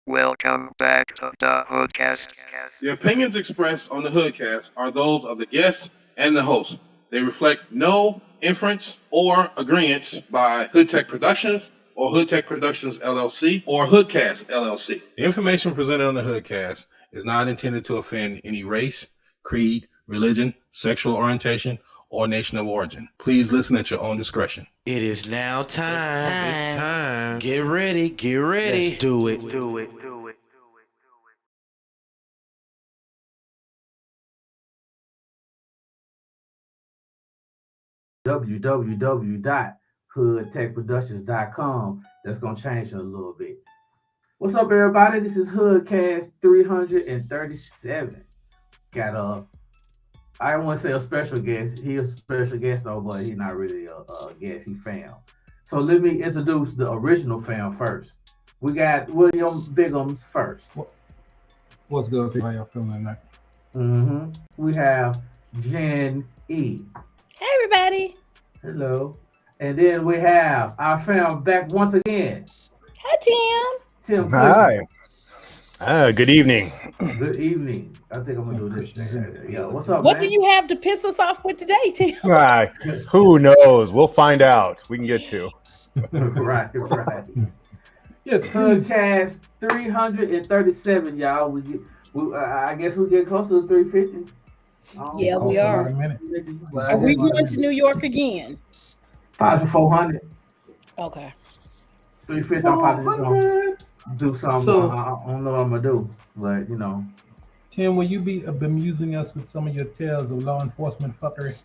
Welcome back to the HoodCast. The opinions expressed on the HoodCast are those of the guests and the host. They reflect no inference or agreements by HoodTech Productions or HoodTech Productions LLC or HoodCast LLC. The information presented on the HoodCast is not intended to offend any race, creed, religion, sexual orientation, or nation of origin. Please listen at your own discretion. It is now time. It's time. Get ready. Get ready. Let's do it. www.hoodtechproductions.com. That's going to change a little bit. What's up, everybody? This is HoodCast 337. Got I don't want to say a special guest. He's a special guest though, but he's not really a guest. He fam. So let me introduce the original fam first. We got William Bigums first. What's good? How y'all feeling tonight? We have Jen E. Hey, everybody. Hello. And then we have our fam back once again. Hi, Tim. Tim Hi. Good evening. Good evening. I think I'm gonna do this thing. Yeah, what's up, What man? do you have to piss us off with today, Tim? Who knows? We'll find out. We can get to. right. Yes, HoodCast 337, y'all. I guess we get close to 350. Yeah, we are. Are we going to New York again? Probably 400. Okay. 350. I'm probably just gonna do something. So- I don't know what I'm gonna do, but you know. Tim, will you be bemusing us with some of your tales of law enforcement fuckery?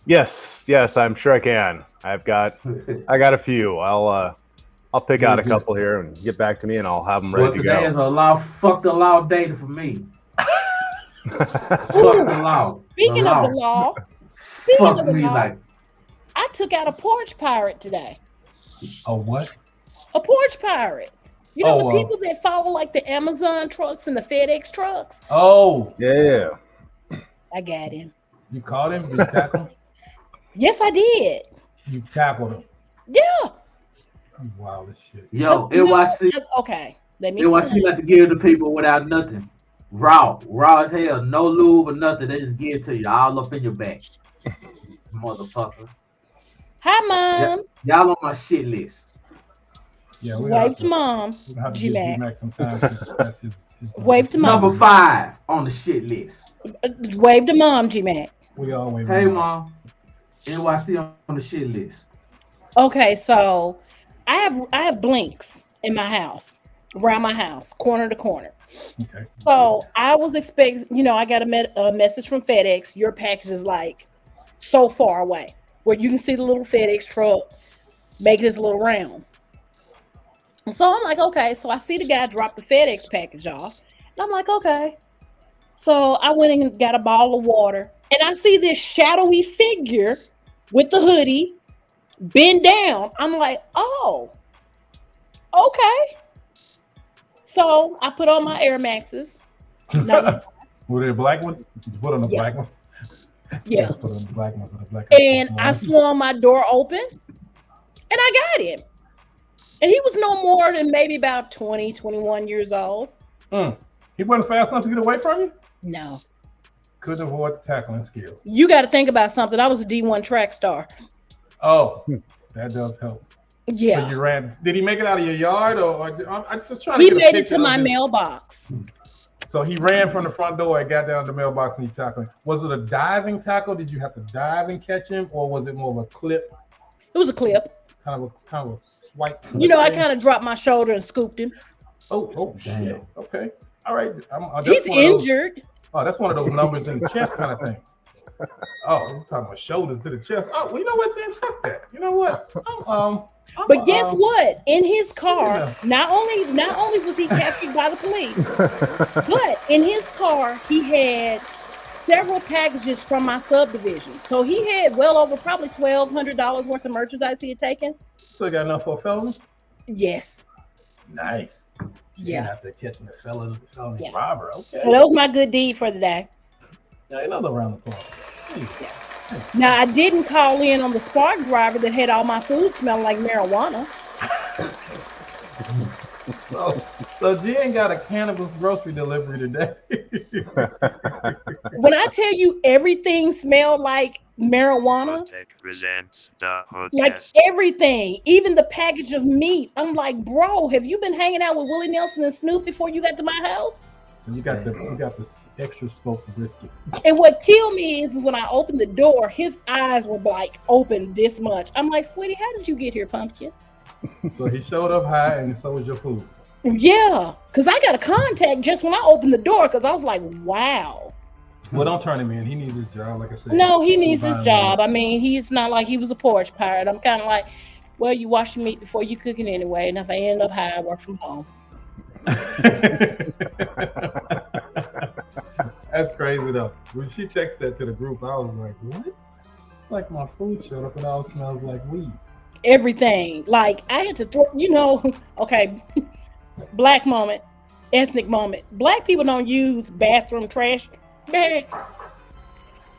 Yes, I'm sure I can. I got a few. I'll pick out a couple here and get back to me, and I'll have them ready Well, to today go. is a fuck the law day for me. Fuck the law. Speaking of the law, Fuck me like I took out a porch pirate today. A what? A porch pirate. You know Oh, the people that follow like the Amazon trucks and the FedEx trucks? Oh, Yeah. I got him. you caught him? Did you tackle him? Yes, I did. You tackled him. Yeah. You wild as shit. yo, No, NYC. okay. Let me NYC find like to give the people without nothing. Raw as hell, no lube or nothing. They just give it to you all up in your back. Motherfuckers. Hi, Mom. Y'all on my shit list. Yeah, we Wave to Mom. We're gonna have to G-Mac. give G-Mac some time. That's his Wave to Mom. Number 5 on the shit list. Wave to Mom, G-Mac. We all wave. Hey, Mom. NYC on the shit list. Okay, so I have blinks in my house, around my house, corner to corner. Okay. So I was expecting, I got a message from FedEx. Your package is like so far away, where you can see the little FedEx truck making its little rounds. And so I'm like, okay. So I see the guy drop the FedEx package off, and I'm like, okay. So I went and got a bottle of water, and I see this shadowy figure with the hoodie bend down. I'm like, oh, okay. So I put on my Air Maxes. Were they black ones? Did you put on the Yeah. black one? Yeah. Put on the black one. Put the black And one. I swung my door open, and I got him. And he was no more than maybe about 20, 21 years old. He wasn't fast enough to get away from you? No. Couldn't avoid the tackling skill. You got to think about something. I was a D1 track star. Oh, that does help. So Yeah. you ran. Did he make it out of your yard, or I'm just trying to He get a made it picture to my of his- mailbox. So he ran from the front door and got down to the mailbox and he tackled him. Was it a diving tackle? Did you have to dive and catch him, or was it more of a clip, It was a clip. kind of a swipe? I kind of dropped my shoulder and scooped him. Oh, Damn. shit. Okay, all right. That's He's one of those- injured. Oh, that's one of those numbers in the chest kind of thing. Oh, we're talking about shoulders to the chest. Oh, well, you know what, Tim? Fuck that. You know what? But guess what? In his car, Yeah. not only was he captured by the police, but in his car he had several packages from my subdivision. So he had well over probably $1,200 worth of merchandise he had taken. So you got enough for a felony? Yes. Nice. Yeah. After catching a felony Yeah. robber. Okay. So that was my good deed for the day. Yeah, another round of applause. Now I didn't call in on the Spark driver that had all my food smelling like marijuana. So Jen got a cannabis grocery delivery today. When I tell you everything smelled like marijuana, HoodTech presents the like HoodCast. everything, even the package of meat. I'm like, bro, have you been hanging out with Willie Nelson and Snoop before you got to my house? So you got the extra smoked brisket. And what killed me is when I opened the door, his eyes were like open this much. I'm like, sweetie, how did you get here, pumpkin? So he showed up high, and so was your food. Yeah, because I got a contact just when I opened the door because I was like, wow. Well, don't turn him in. He needs his job, like I said. No, he needs his job. I mean, he's not like he was a porch pirate. I'm kind of like, well, you wash the meat before you cook it anyway. And if I end up high, I work from home. That's crazy though. When she texted that to the group, I was like, what? Like my food showed up and all smells like weed. Everything. Like, I had to throw, okay, black moment, ethnic moment. Black people don't use bathroom trash bags.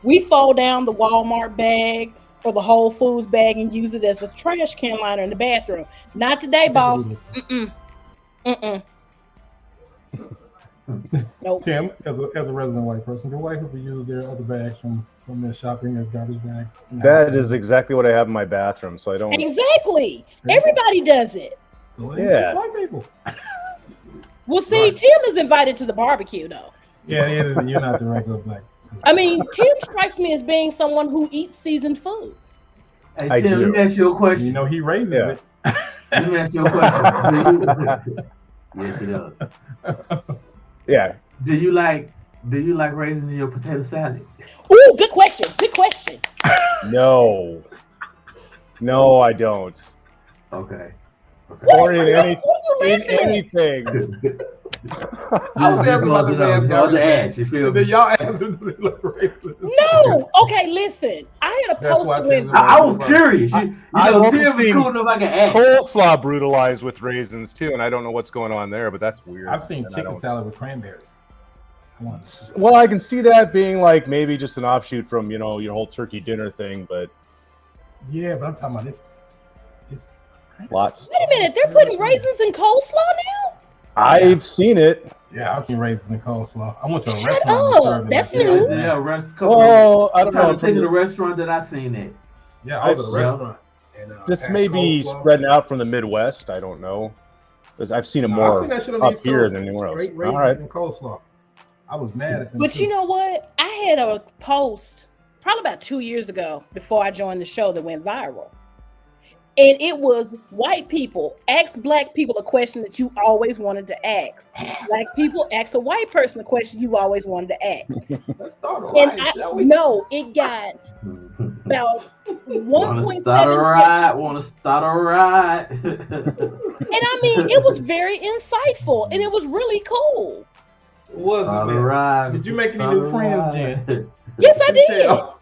We fold down the Walmart bag or the Whole Foods bag and use it as a trash can liner in the bathroom. Not today, boss. Nope. Tim, as a resident white person, do white people use their other bags from their shopping as garbage bags? That is exactly what I have in my bathroom, so I don't. Exactly. Everybody does it. So Yeah. White people. Well, see, Right. Tim is invited to the barbecue, though. Yeah, you're not the regular black. I mean, Tim strikes me as being someone who eats seasoned food. Hey, I Tim, do. let me ask you a question. You know, he raises it. Let me ask you a question. Yes, he does. Yeah. Do you like raisins in your potato salad? Ooh, good question. Good question. No. No, I don't. Okay. Or in any, What are you in laughing at? anything. I was Just asking about the damn other garbage ass, you feel me? Did y'all ask him to look raisins? No. Okay, listen. I had a That's why post with. I was curious. You know, I've Tim was seen cool enough I can ask. Coleslaw brutalized with raisins too, and I don't know what's going on there, but that's weird. I've seen And I chicken don't- salad with cranberries. Well, I can see that being like maybe just an offshoot from your whole turkey dinner thing, but Yeah, but I'm talking about this. lots. Wait a minute. They're putting raisins in coleslaw now? I've seen it. Yeah, I've seen raisins in coleslaw. I went to a Shut restaurant. and up. served it That's like new. that. Yeah, Well, I don't I'm trying know. to think of the restaurant that I seen it. Yeah, I was at a I've- restaurant. And, This had may be coleslaw. spreading out from the Midwest. I don't know. 'Cause I've seen it No, I've more seen that shit on the up East here Coast. than anywhere else. Straight All raisins right. and coleslaw. I was mad at them. But too. you know what? I had a post probably about 2 years ago before I joined the show that went viral. And it was white people ask black people a question that you always wanted to ask. Black people ask a white person a question you've always wanted to ask. Let's start a And riot, shall we? it got about Want to 1.7. start a ride? Want to start a ride? And I mean, it was very insightful and it was really cool. Was Start a it, man? ride. Did you make any Start new a friends, ride. Jen? Yes, I did. Tell.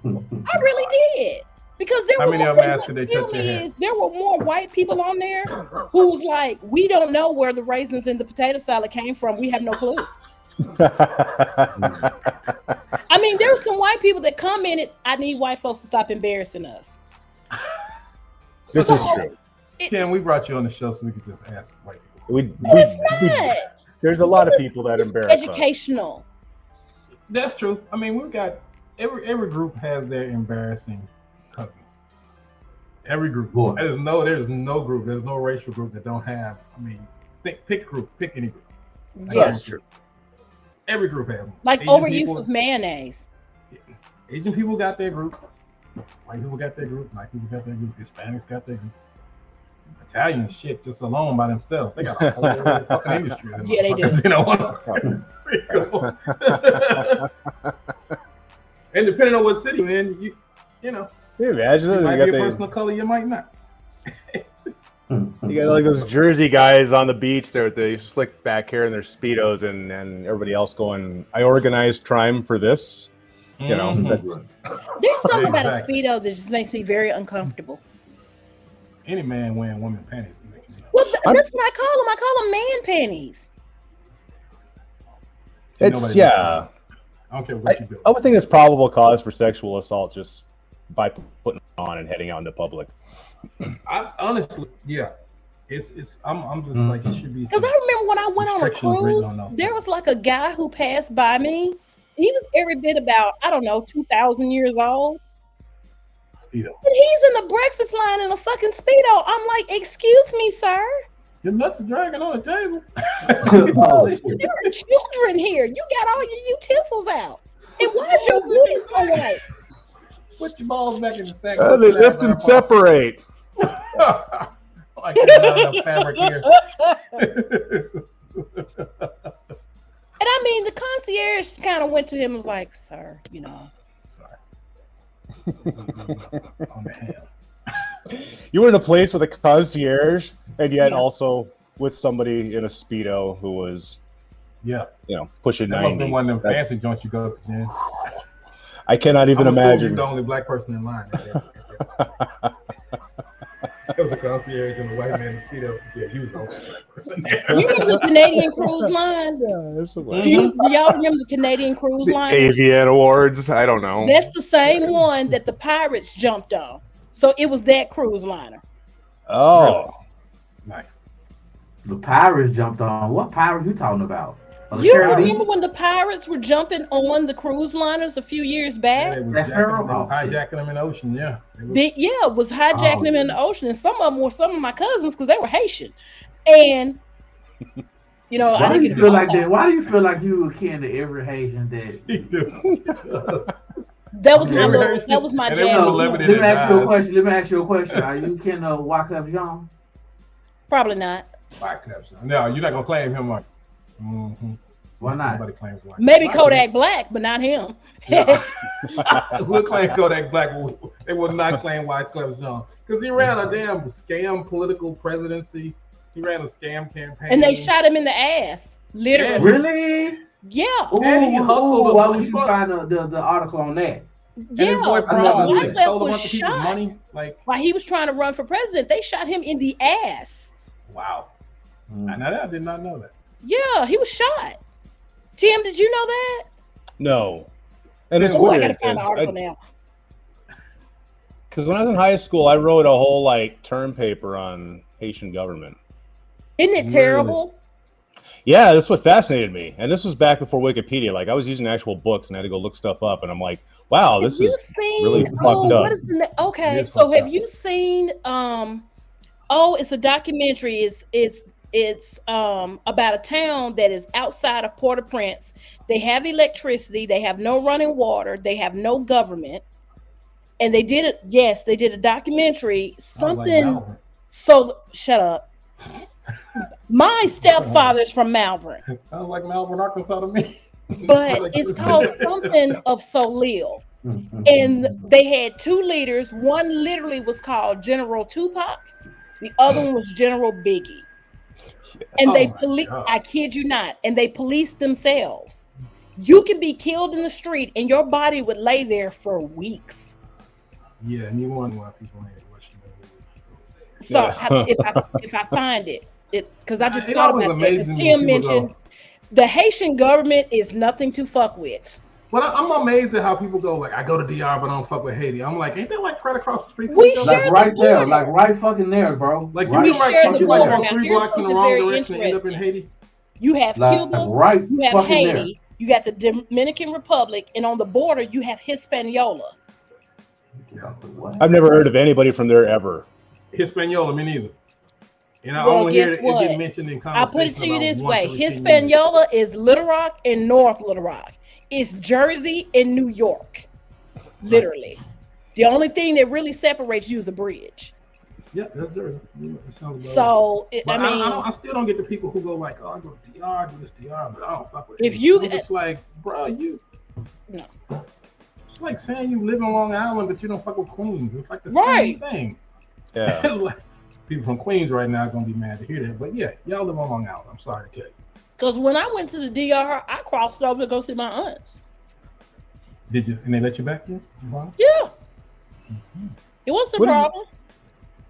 I really did. Because there How were many more, of them asked what did they killed touch your me hand? is there were more white people on there who was like, we don't know where the raisins in the potato salad came from. We have no clue. I mean, there were some white people that commented, I need white folks to stop embarrassing us. This is true. Ken, we brought you on the show so we could just ask white people. It's not. There's a lot of people that It's embarrass us. educational. That's true. I mean, we've got every group has their embarrassing cousins. Every group. Boy. There's no group. There's no racial group that don't have. I mean, pick a group. Pick any group. Yeah. That's true. Every group has one. Like Asian overuse people- of mayonnaise. Asian people got their group. White people got their group. Black people got their group. Hispanics got their group. Italian shit just alone by themselves. They got a whole fucking industry. Them Yeah, they do. motherfuckers, And depending on what city you're in, you know, Can you imagine you that? might You be a got, person of color, you might not. you got like those Jersey guys on the beach there with the slick back hair and their Speedos and everybody else going, I organized crime for this. You know, Mhm. that's There's something about a Exactly. Speedo that just makes me very uncomfortable. Any man wearing woman panties. Well, that's what I call them. I call them man panties. it's Nobody yeah. I don't care what you do. I would think it's probable cause for sexual assault just by putting it on and heading out into public. I honestly, yeah. I'm just like, it should be. Because I remember when I went on a cruise, there was like a guy who passed by me. He was every bit about, I don't know, 2,000 years old. Speedo. And he's in the breakfast line in a fucking Speedo. I'm like, excuse me, sir. Your nuts are dragging on the table. Oh, there are children here. You got all your utensils out. And why is your booty so white? Put your balls back in the sack. They lift and separate. I can't have enough fabric here. And I mean, the concierge kind of went to him and was like, sir, you know. Sorry. On the hand. You were in a place with a concierge, and yet also with somebody in a Speedo who was, pushing that 90. Must have been one of them fancy joints you go to, man. I cannot even imagine. You're the only black person in line. There was a concierge and a white man in Speedo. Yeah, he was the only black person there. You remember the Canadian Cruise Line? Yeah, Do y'all remember the Canadian Cruise Line? Avian Awards. I don't know. That's the same one that the pirates jumped on. So it was that cruise liner. Oh, nice. The pirates jumped on. What pirates you talking about? You remember when the pirates were jumping on the cruise liners a few years back? That's terrible. Hijacking them in the ocean, yeah. It was hijacking them in the ocean, and some of them were some of my cousins because they were Haitian. And you know, why do you feel like that? Why do you feel like you were kin to every Haitian that? That was my that was my jam. Let me ask you a question. Are you kin to Wyclef Jean? Probably not. Wyclef Jean. No, you're not gonna claim him like. Mm-hmm. Why not? Nobody claims Wyclef. Maybe Kodak Black, but not him. We'll claim Kodak Black. They will not claim Wyclef Jean because he ran a damn scam political presidency. He ran a scam campaign, and they shot him in the ass. Literally. Really? Yeah. And he hustled. Why would you find the article on that? Yeah, Wyclef was shot. Money, like, while he was trying to run for president. They shot him in the ass. Wow. I did not know that. Yeah, he was shot. Tim, did you know that? No. And it's I weird. gotta find the article now. Because when I was in high school, I wrote a whole term paper on Haitian government. Isn't it terrible? Yeah, that's what fascinated me. And this was back before Wikipedia. Like, I was using actual books and I had to go look stuff up. And I'm like, wow, this is really fucked up. Okay, so have you seen? It's a documentary. It's about a town that is outside of Port-au-Prince. They have electricity. They have no running water. They have no government. And they did it. Yes, they did a documentary. Something. So shut up. My stepfather's from Malvern. It sounds like Malvern, Arkansas to me. But it's called something of Solil. And they had two leaders. One literally was called General Tupac. The other one was General Biggie. And I kid you not, and they policed themselves. You can be killed in the street and your body would lay there for weeks. Yeah, and you wonder why people ain't watching that. So if I find it, because I just thought about that, as Tim mentioned, the Haitian government is nothing to fuck with. But I'm amazed at how people go like, I go to DR, but I don't fuck with Haiti. I'm like, ain't that like right across the street? We share right there, like right fucking there, bro. Like right, you share the border. Now, 3 blocks in the wrong direction and end up in Haiti. You have Cuba, right, you have Haiti, you got the Dominican Republic, and on the border you have Hispaniola. I've never heard of anybody from there ever. Hispaniola, me neither. And I only hear it get mentioned in conversation. I'll put it to you this way: Hispaniola is Little Rock and North Little Rock. It's Jersey and New York, literally. The only thing that really separates you is a bridge. Yeah, that's Jersey. So I still don't get the people who go like, "Oh, I go to DR, do this DR," but I don't fuck with it. If you, it's like, bro, no. It's like saying you live in Long Island, but you don't fuck with Queens. It's like the same thing. Yeah. It's like, people from Queens right now are gonna be mad to hear that, but yeah, y'all live on Long Island. I'm sorry to tell you. Because when I went to the DR, I crossed over to go see my aunts. Did you? And they let you back in? Yeah. Mm-hmm. It wasn't a problem.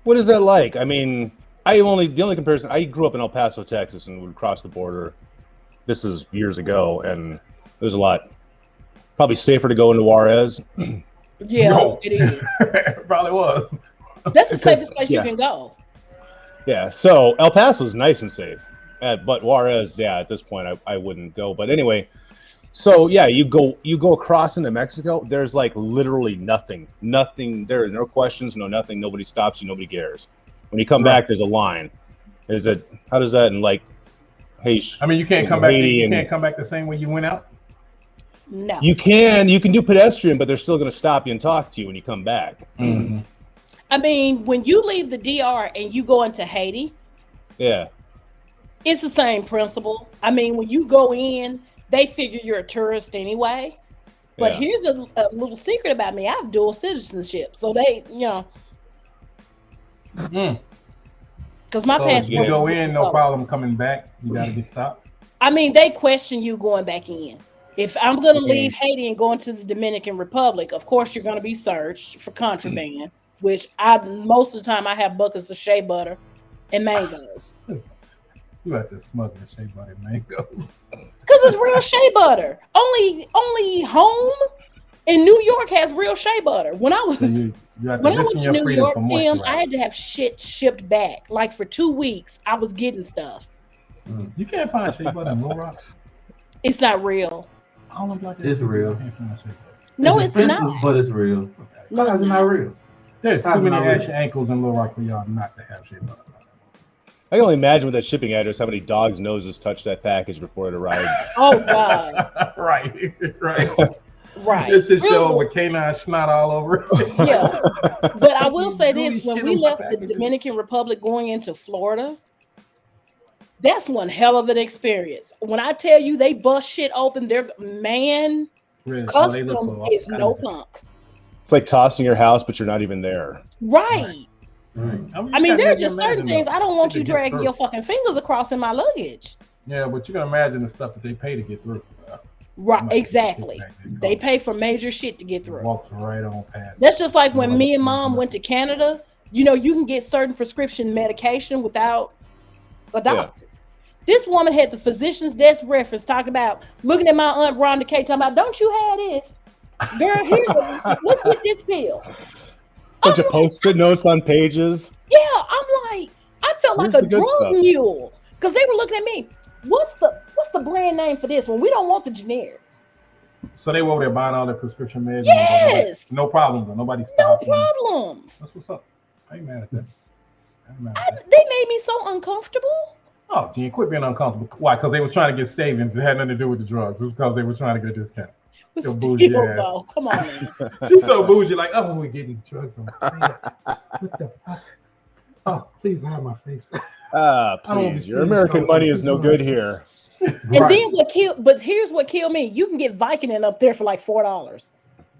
What is that like? I mean, the only comparison, I grew up in El Paso, Texas, and would cross the border. This is years ago, and it was a lot, probably safer to go into Juarez. Yeah, it is. It probably was. That's the safest place you can go. Yeah, so El Paso's nice and safe. But Juarez, yeah, at this point I wouldn't go. But anyway, so yeah, you go across into Mexico, there's like literally nothing. There are no questions, no nothing, nobody stops you, nobody cares. When you come back, there's a line. How does that in like Haiti? I mean, you can't come back. You can't come back the same way you went out. No. You can do pedestrian, but they're still going to stop you and talk to you when you come back. Mm-hmm. I mean, when you leave the DR and you go into Haiti, yeah, it's the same principle. I mean, when you go in, they figure you're a tourist anyway. But Yeah. here's a little secret about me. I have dual citizenship. So they, because my passport. You go in, no problem coming back. You got to get stopped. I mean, they question you going back in. If I'm going to leave Haiti and go into the Dominican Republic, of course you're going to be searched for contraband, which most of the time I have buckets of shea butter and mangoes. You have to smuggle shea butter and mangoes. Because it's real shea butter. Only home in New York has real shea butter. When I was when I went to New York, Tim, I had to have shit shipped back. Like for 2 weeks, I was getting stuff. You can't find shea butter in Little Rock. It's not real. It's real. No, it's expensive, not. But it's real. No, How's it's it not real? There's How's too it many not real? ashy ankles in Little Rock for y'all not to have shea butter. I can only imagine with that shipping address how many dogs' noses touched that package before it arrived. Oh God. Right. Right. This is show with canine snot all over. Yeah. But I will say Really this: when shit we on my left the packages. Dominican Republic going into Florida, that's one hell of an experience. When I tell you they bust shit open, their man Really? customs is no punk. It's like tossing your house, but you're not even there. Right. I mean, there are just certain things I don't want you to get dragging through. your fucking fingers across in my luggage. Yeah, but you can imagine the stuff that they pay to get through. Right, exactly. They pay for major shit to get through. Walks right on past. That's just like when me and Mom went to Canada. You know, you can get certain prescription medication without a doctor. This woman had the physician's desk reference talking about looking at my Aunt Rhonda K. talking about, don't you have this? Girl, here, let's get this pill. Bunch of post-it notes on pages. Yeah, I'm like, I felt Where's like a the good drug stuff? mule because they were looking at me. What's the brand name for this one? We don't want the generic. So they were over there buying all their prescription meds. Yes. No problem though. Nobody No stopped. problems. That's what's up. I ain't mad at that. They made me so uncomfortable. Oh, Gene, quit being uncomfortable. Why? Because they was trying to get savings. It had nothing to do with the drugs. It was because they were trying to get a discount. But Yo, still, bougie ass. though, come on, man. She's so bougie, like, oh, we're getting drugs on my face. What the fuck? Oh, please hide my face. Ah, I don't please. see Your you American go money to is no the good here. And then but here's what killed me. You can get Vicodin up there for like $4.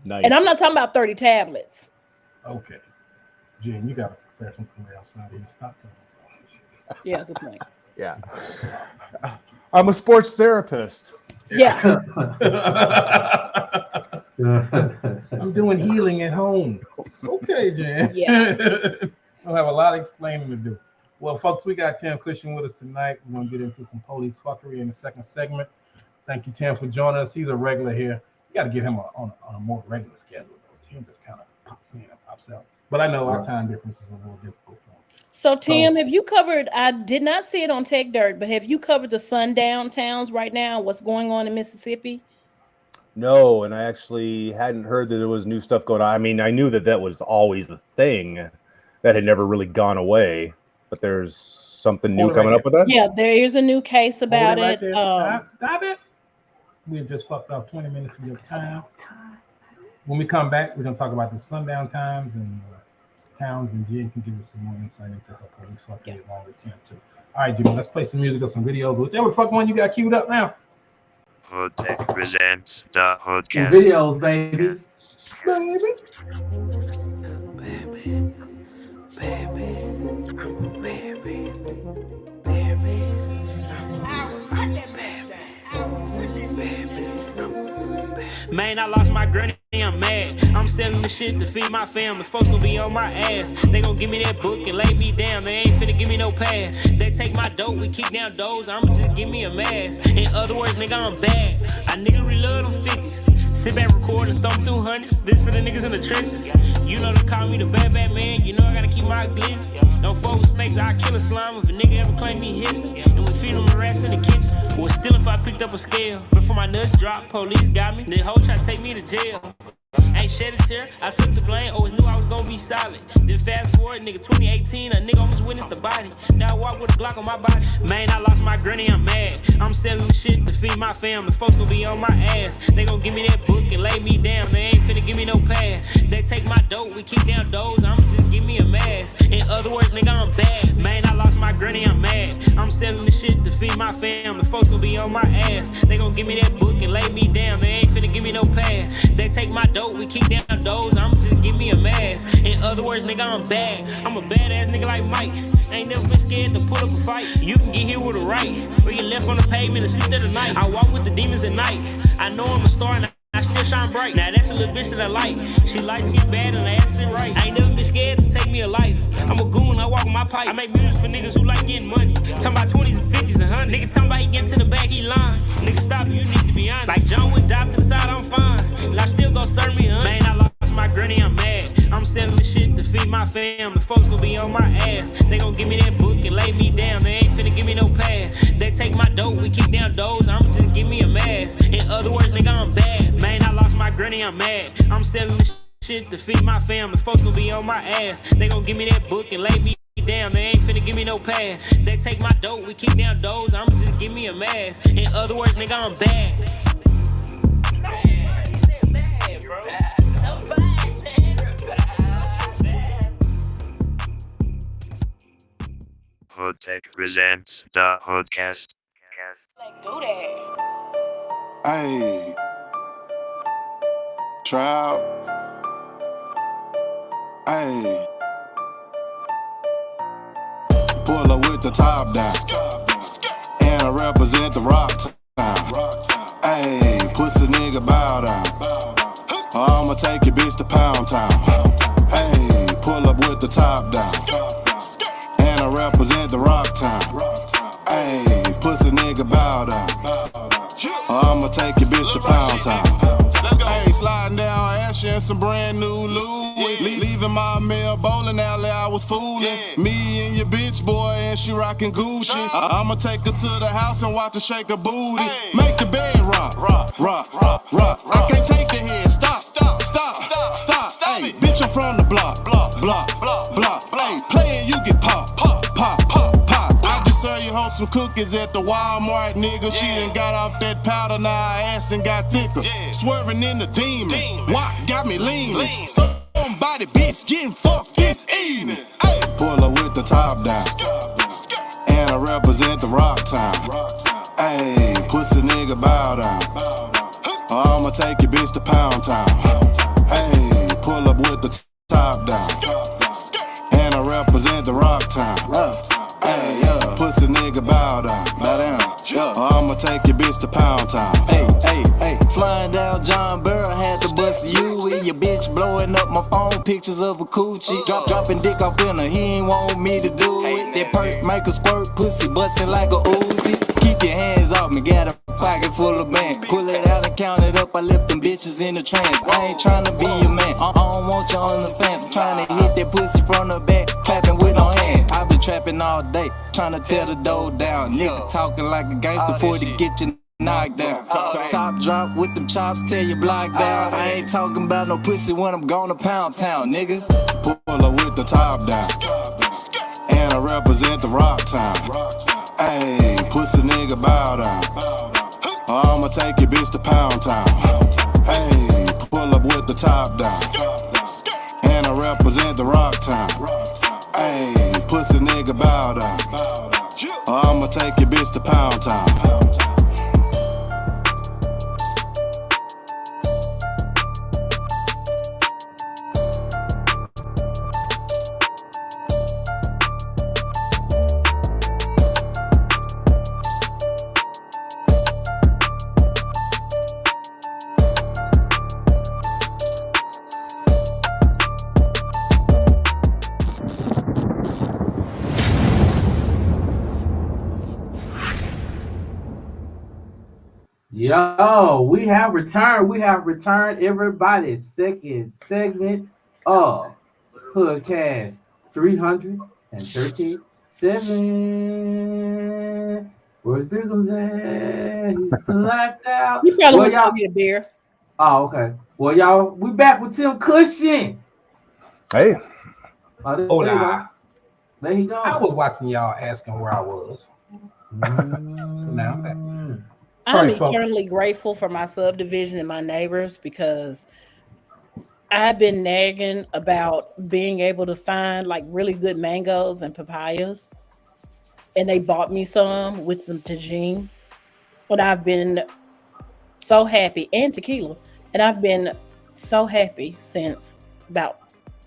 Nice. And I'm not talking about 30 tablets. Okay. Gene, you got a professional career outside of your stock. Yeah, good point. Yeah. I'm a sports therapist. Yeah. I'm doing healing at home. Okay, Jan. Yeah. We'll have a lot of explaining to do. Well, folks, we got Tim Cushing with us tonight. We're going to get into some police fuckery in the second segment. Thank you, Tim, for joining us. He's a regular here. We got to get him on a more regular schedule, though. Tim just kind of pops in and pops out. But I know our time difference is a little difficult for him. So, Tim, have you covered, I did not see it on TechDirt, but have you covered the sundown towns right now? What's going on in Mississippi? No, and I actually hadn't heard that there was new stuff going on. I mean, I knew that was always the thing that had never really gone away, but there's something new coming up with that? Yeah, there is a new case about Hold it. right there. Stop it. We just fucked off 20 minutes of your time. When we come back, we're going to talk about the sundown times and towns, and Jen can give us some more insight into her police fucking along with Tim, too. All right, Jimmy, let's play some music or some videos. Whichever fuck one you got queued up now. HoodTech presents the HoodCast. Videos, baby. Man, I lost my granny, I'm mad. I'm selling the shit to feed my family. Folks gonna be on my ass. They gonna give me that book and lay me down. They ain't finna give me no pass. They take my dope, we kick down doors. I'ma just give me a mask. In other words, nigga, I'm bad. I nigga really love them 50s. Sit back, record, and thumb through hundreds. This for the niggas in the trenches. You know they call me the bad man. You know I gotta keep my glizzy. Don't fuck with snakes, I kill a slime if a nigga ever claim me history. And we feed them the rats in the kitchen. Or steal if I picked up a scale. Before my nuts dropped, police got me. The whole try to take me to jail. Ain't shed a tear, I took the blame, always knew I was gonna be solid. Then fast forward, nigga, 2018, a nigga almost witnessed the body. Now I walk with a Glock on my body. Man, I lost my granny, I'm mad. I'm selling the shit to feed my family. Folks gon' be on my ass. They gon' give me that book and lay me down. They ain't finna give me no pass. They take my dope, we kick down doors, I'ma just give me a mask. In other words, nigga, I'm bad. Man, I lost my granny, I'm mad. I'm selling the shit to feed my family. Folks gon' be on my ass. They gon' give me that book and lay me down. They ain't finna give me no pass. They take my dope, we kick down doors, I'ma just give me a mask. In other words, nigga, I'm bad. I'm a badass nigga like Mike. Ain't never been scared to put up a fight. You can get here with a right, or you left on the pavement and sleep there tonight. I walk with the demons at night. I know I'm a star and I still shine bright. Now that's a little bitch that I like. She likes me bad and I ass it right. I ain't never been scared to take me a life. I'm a goon, I walk with my pipe. I make music for niggas who like getting money. Talking about 20s and 50s and 100s. Nigga talking about he getting to the back, he lying. Nigga stop, you need to be honest. Like John Wick, dive to the side, I'm fine. And I still gon' serve me, huh? Man, I lost my granny, I'm mad. I'm selling the shit to feed my family. Folks gon' be on my ass. They gon' give me that book and lay me down. They ain't finna give me no pass. They take my dope, we kick down doors, I'ma just give me a mask. In other words, nigga, I'm bad. Man, I lost my granny, I'm mad. I'm selling the shit to feed my family. Folks gon' be on my ass. They gon' give me that book and lay me down. They ain't finna give me no pass. They take my dope, we kick down doors, I'ma just give me a mask. In other words, nigga, I'm bad. HoodTech presents the HoodCast. Like, do that. Ayy, trap. Ayy, pull up with the top down, and I represent the rock town. Ayy, pussy nigga bow down. I'ma take your bitch to Pound Town. Ayy, pull up with the top down, and I represent the rock town. Ayy, pussy nigga bow down. I'ma take your bitch to Pound Town. Ayy, sliding down Asher in some brand new Louis. Leaving my mail bowling alley, I was fooling. Me and your bitch boy, and she rockin' Gucci. I'ma take her to the house and watch her shake her booty. Make the bed rock, rock, rock, rock, rock. I can't take the head, stop, stop, stop, stop, stop. Ayy, bitch, I'm from the block, block, block, block, block. Ayy, playin', you get pop, pop, pop, pop, pop. I just serve you home some cookies at the Walmart, nigga. She done got off that powder, now her ass and got thicker. Swerving in the demon, walk got me leaning. Somebody bitch getting fucked this evening. Ay. Pull up with the top down, and I represent the rock town. Ayy, pussy nigga bow down. I'ma take your bitch to Pound Town. Ayy, pull up with the top down, and I represent the rock town. Ayy, pussy nigga bow down. I'ma take your bitch to Pound Town. Hey, flying down John Burr, had to bust you with your bitch blowing up my phone, pictures of a coochie. Dropping dick off in her, he ain't want me to do it. That perk make a squirt, pussy bustin' like a Uzi. Keep your hands off me, got a pocket full of bands. Pull it out and count it up, I left them bitches in the trance. I ain't tryna be your man, I don't want you on the fence. I'm tryna hit that pussy from the back, clapping with no hands. I been trapping all day, tryna tear the dough down. Nigga talking like a gangster for to get you knocked down. Top drop with them chops, tear your block down. I ain't talking about no pussy when I'm going to Pound Town, nigga. Pull up with the top down, and I represent the rock town. Ayy, pussy nigga bow down. I'ma take your bitch to Pound Town. Ayy, pull up with the top down, and I represent the rock town. Ayy, pussy nigga bow down. I'ma take your bitch to Pound Town. Yo, we have returned. We have returned, everybody's second segment of HoodCast 337. and 37. Where's Biggles at? He's blacked out. You probably Well, want to y'all. get a beer. Oh, okay. Well, y'all, we back with Tim Cushing. Hey, Oh, there Hola. you go. There he goes. I was watching y'all asking where I was. So now I'm back. I'm Sorry, folks. eternally grateful for my subdivision and my neighbors because I've been nagging about being able to find like really good mangoes and papayas. And they bought me some with some tagine. And I've been so happy, and tequila. And I've been so happy since about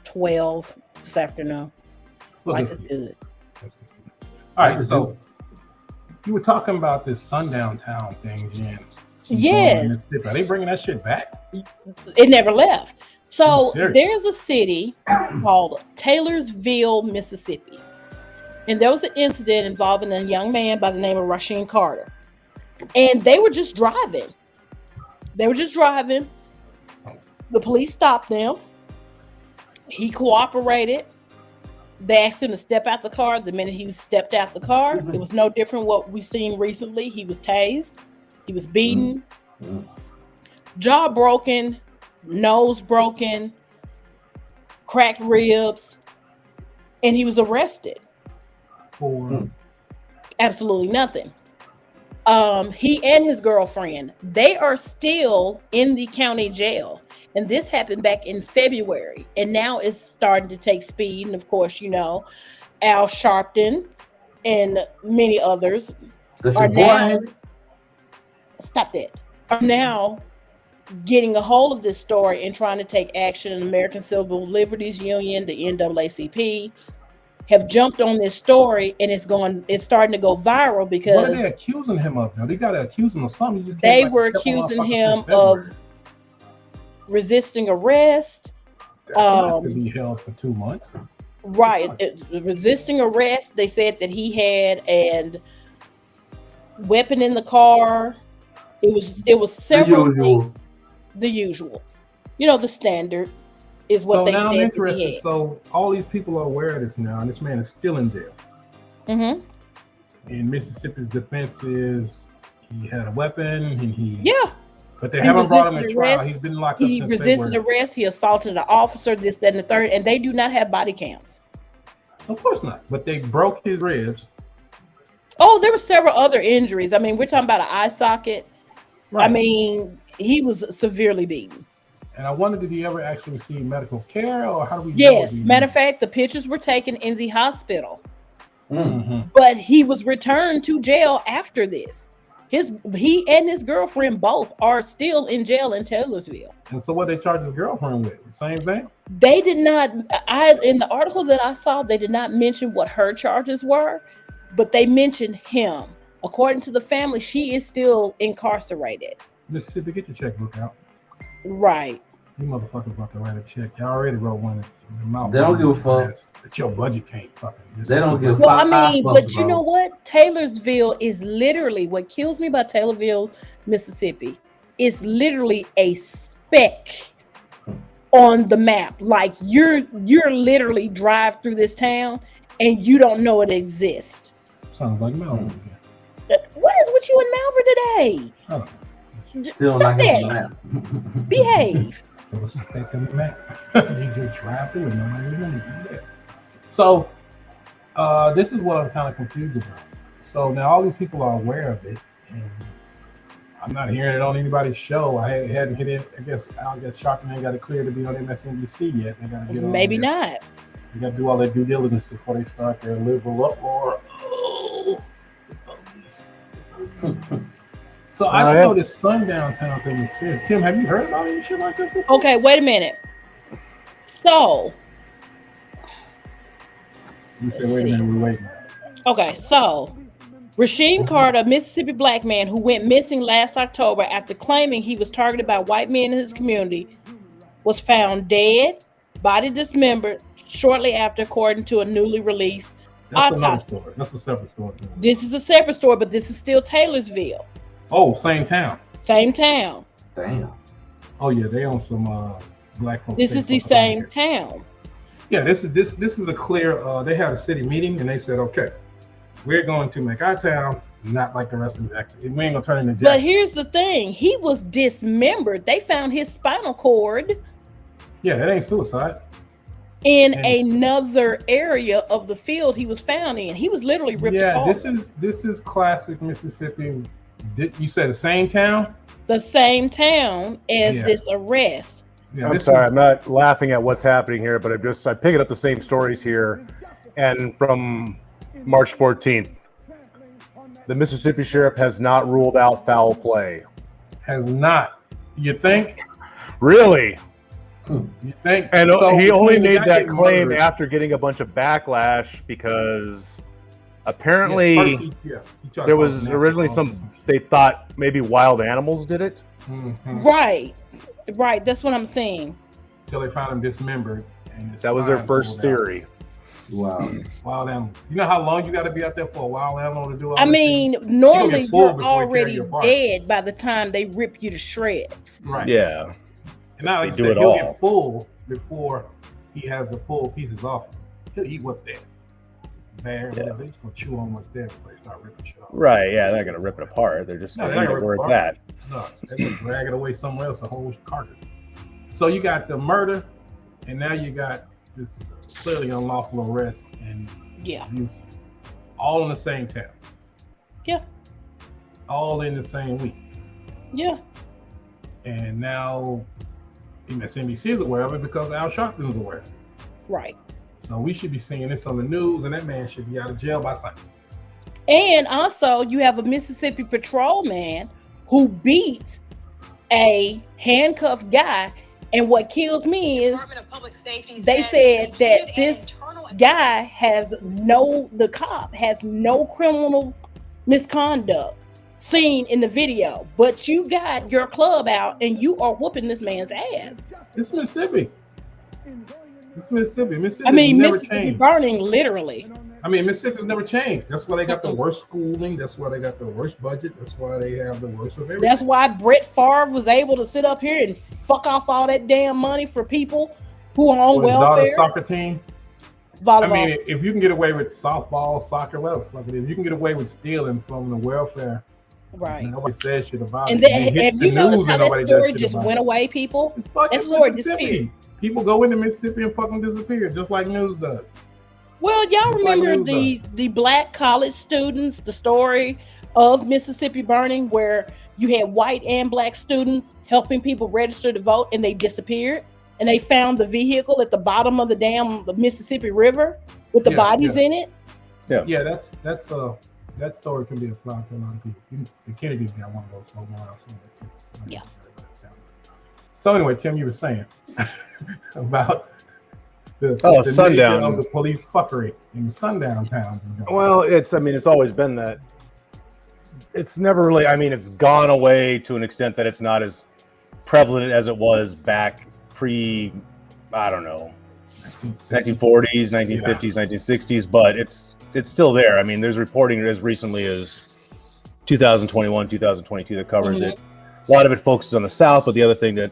12 this afternoon. Well, Life good is for you. good. All right, so you were talking about this sundown town thing again. Yes. Are they bringing that shit back? It never left. So serious? there's a city called Taylorsville, Mississippi. And there was an incident involving a young man by the name of Rasheen Carter. And they were just driving. The police stopped them. He cooperated. They asked him to step out the car. The minute he stepped out the car, it was no different what we've seen recently. He was tased. He was beaten. Jaw broken. Nose broken. Cracked ribs. And he was arrested. For Absolutely nothing. He and his girlfriend, they are still in the county jail. And this happened back in February. And now it's starting to take speed. And of course, you know, Al Sharpton and many others are now getting a hold of this story and trying to take action. American Civil Liberties Union, the NAACP, have jumped on this story, and it's starting to go viral because what are they accusing him of? Now they got to accuse him of something. You just they can't, were like, step on accusing motherfuckers him since of February. resisting arrest. Not to be held for 2 months. Right, resisting arrest. They said that he had a weapon in the car. It was several things. The usual, you know, the standard is what they now I'm said. interested. So all these people are aware of this now, and this man is still in jail. Mm-hmm. And Mississippi's defense is he had a weapon, and but they He haven't brought him resisted to trial. arrest. He's been locked up He since resisted February. arrest. He assaulted an officer. This, that, and the third, and they do not have body cams. Of course not. But they broke his ribs. Oh, there were several other injuries. I mean, we're talking about an eye socket. Right. I mean, he was severely beaten. And I wondered, did he ever actually receive medical care, or how do we? Yes, matter of fact, the pictures were taken in the hospital, Mm-hmm. but he was returned to jail after this. He and his girlfriend both are still in jail in Taylorsville. And so, what they charged his girlfriend with? The same thing. They did not. In the article that I saw, they did not mention what her charges were, but they mentioned him. According to the family, she is still incarcerated. Mississippi, get your checkbook out. Right. You motherfuckers about to write a check. Y'all already wrote one. They don't give a fuck. But your budget can't fucking. They don't give a Well, fuck. I mean, but you know what? Taylorsville is literally what kills me about Taylorsville, Mississippi. It's literally a speck on the map. Like you're literally drive through this town and you don't know it exists. Sounds like Melvin. What is with you in Malvern today? Oh. Still Stop not that. on the map. Behave. So let's take them back. You just drive through and nobody remembers you there. So this is what I'm kind of confused about. So now all these people are aware of it, and I'm not hearing it on anybody's show. I hadn't hit it. I guess Sharpton ain't got it clear to be on MSNBC yet. They gotta get on Maybe there. not. They got to do all their due diligence before they start their liberal uproar. So I didn't know this sundown town thing was serious. Tim, have you heard about any shit like this before? Okay, wait a minute. So You said, wait a minute, we're waiting. okay, so Rasheen Carter, Mississippi black man who went missing last October after claiming he was targeted by white men in his community, was found dead, body dismembered shortly after, according to a newly released That's another autopsy. story. That's a separate story. This is a separate story, but this is still Taylorsville. Oh, same town. Same town. Damn. Oh yeah, they own some black folks. This is the same town. Yeah, this is a clear. They had a city meeting and they said, okay, we're going to make our town not like the rest of Jackson. We ain't gonna turn into Jackson. But here's the thing: he was dismembered. They found his spinal cord. Yeah, that ain't suicide. In another area of the field he was found in. He was literally ripped apart. This is classic Mississippi. You said the same town? The same town as this arrest. Yeah, I'm sorry, I'm not laughing at what's happening here, but I'm picking up the same stories here. And from March 14th, the Mississippi sheriff has not ruled out foul play. Has not. You think? Really? You think? And So he only between the made guy that getting claim murdered- after getting a bunch of backlash because apparently Yeah, first he tried there to was call him originally out. they thought maybe wild animals did it. Mhm. Right. That's what I'm saying. Till they found him dismembered. And his That was their spine first pulled out. theory. Wow. Wild animal. You know how long you got to be out there for a wild animal to do all I this mean, shit? normally get full you're before he tear already you apart. dead by the time they rip you to shreds. Right. Yeah. And now, like They I do said, it he'll all. get full before he has the full pieces off. He'll eat what's there. Bear, whatever. They're just going to chew on what's there before they start ripping shit off. Right, yeah, they're not gonna rip it apart. They're just No, gonna they're eat not it gonna where rip it's it at. No, they're going to drag it away somewhere else, the whole carcass. So you got the murder, and now you got this clearly unlawful arrest and abuse, all in the same town. Yeah. All in the same week. Yeah. And now MSNBC is aware of it because Al Sharpton is aware. Right. So we should be seeing this on the news, and that man should be out of jail by Sunday. And also, you have a Mississippi patrolman who beat a handcuffed guy. And what kills me is they said that this guy the cop has no criminal misconduct seen in the video, but you got your club out and you are whooping this man's ass. It's Mississippi. It's Mississippi. Mississippi I mean, never Mississippi changed. burning, literally. I mean, Mississippi's never changed. That's why they got the worst schooling. That's why they got the worst budget. That's why they have the worst of everything. That's why Brett Favre was able to sit up here and fuck off all that damn money for people who are on His daughter's welfare. soccer team. Volleyball. I mean, if you can get away with softball, soccer, whatever, like it is, you can get away with stealing from the welfare. Right. Nobody says shit about And it. then, It hits have the you noticed news how and that nobody does story shit just about went it. away, people? Fucking That story Mississippi. disappeared. People go into Mississippi and fucking disappear, just like news does. Well, y'all Just like remember news the black college students, the story of Mississippi burning, where you had white and black students helping people register to vote, and they disappeared, and they found the vehicle at the bottom of the Mississippi River with the bodies in it. Yeah, that story can be applied to a lot of people. The Kennedys got one of those. So I've seen that too. Yeah. So anyway, Tim, you were saying about the sundown nature of the police fuckery in the sundown towns. Well, it's always been that. It's never really, it's gone away to an extent that it's not as prevalent as it was back I don't know, 1940s, 1950s, 1960s, but it's still there. I mean, there's reporting as recently as 2021, 2022 that covers it. A lot of it focuses on the South, but the other thing that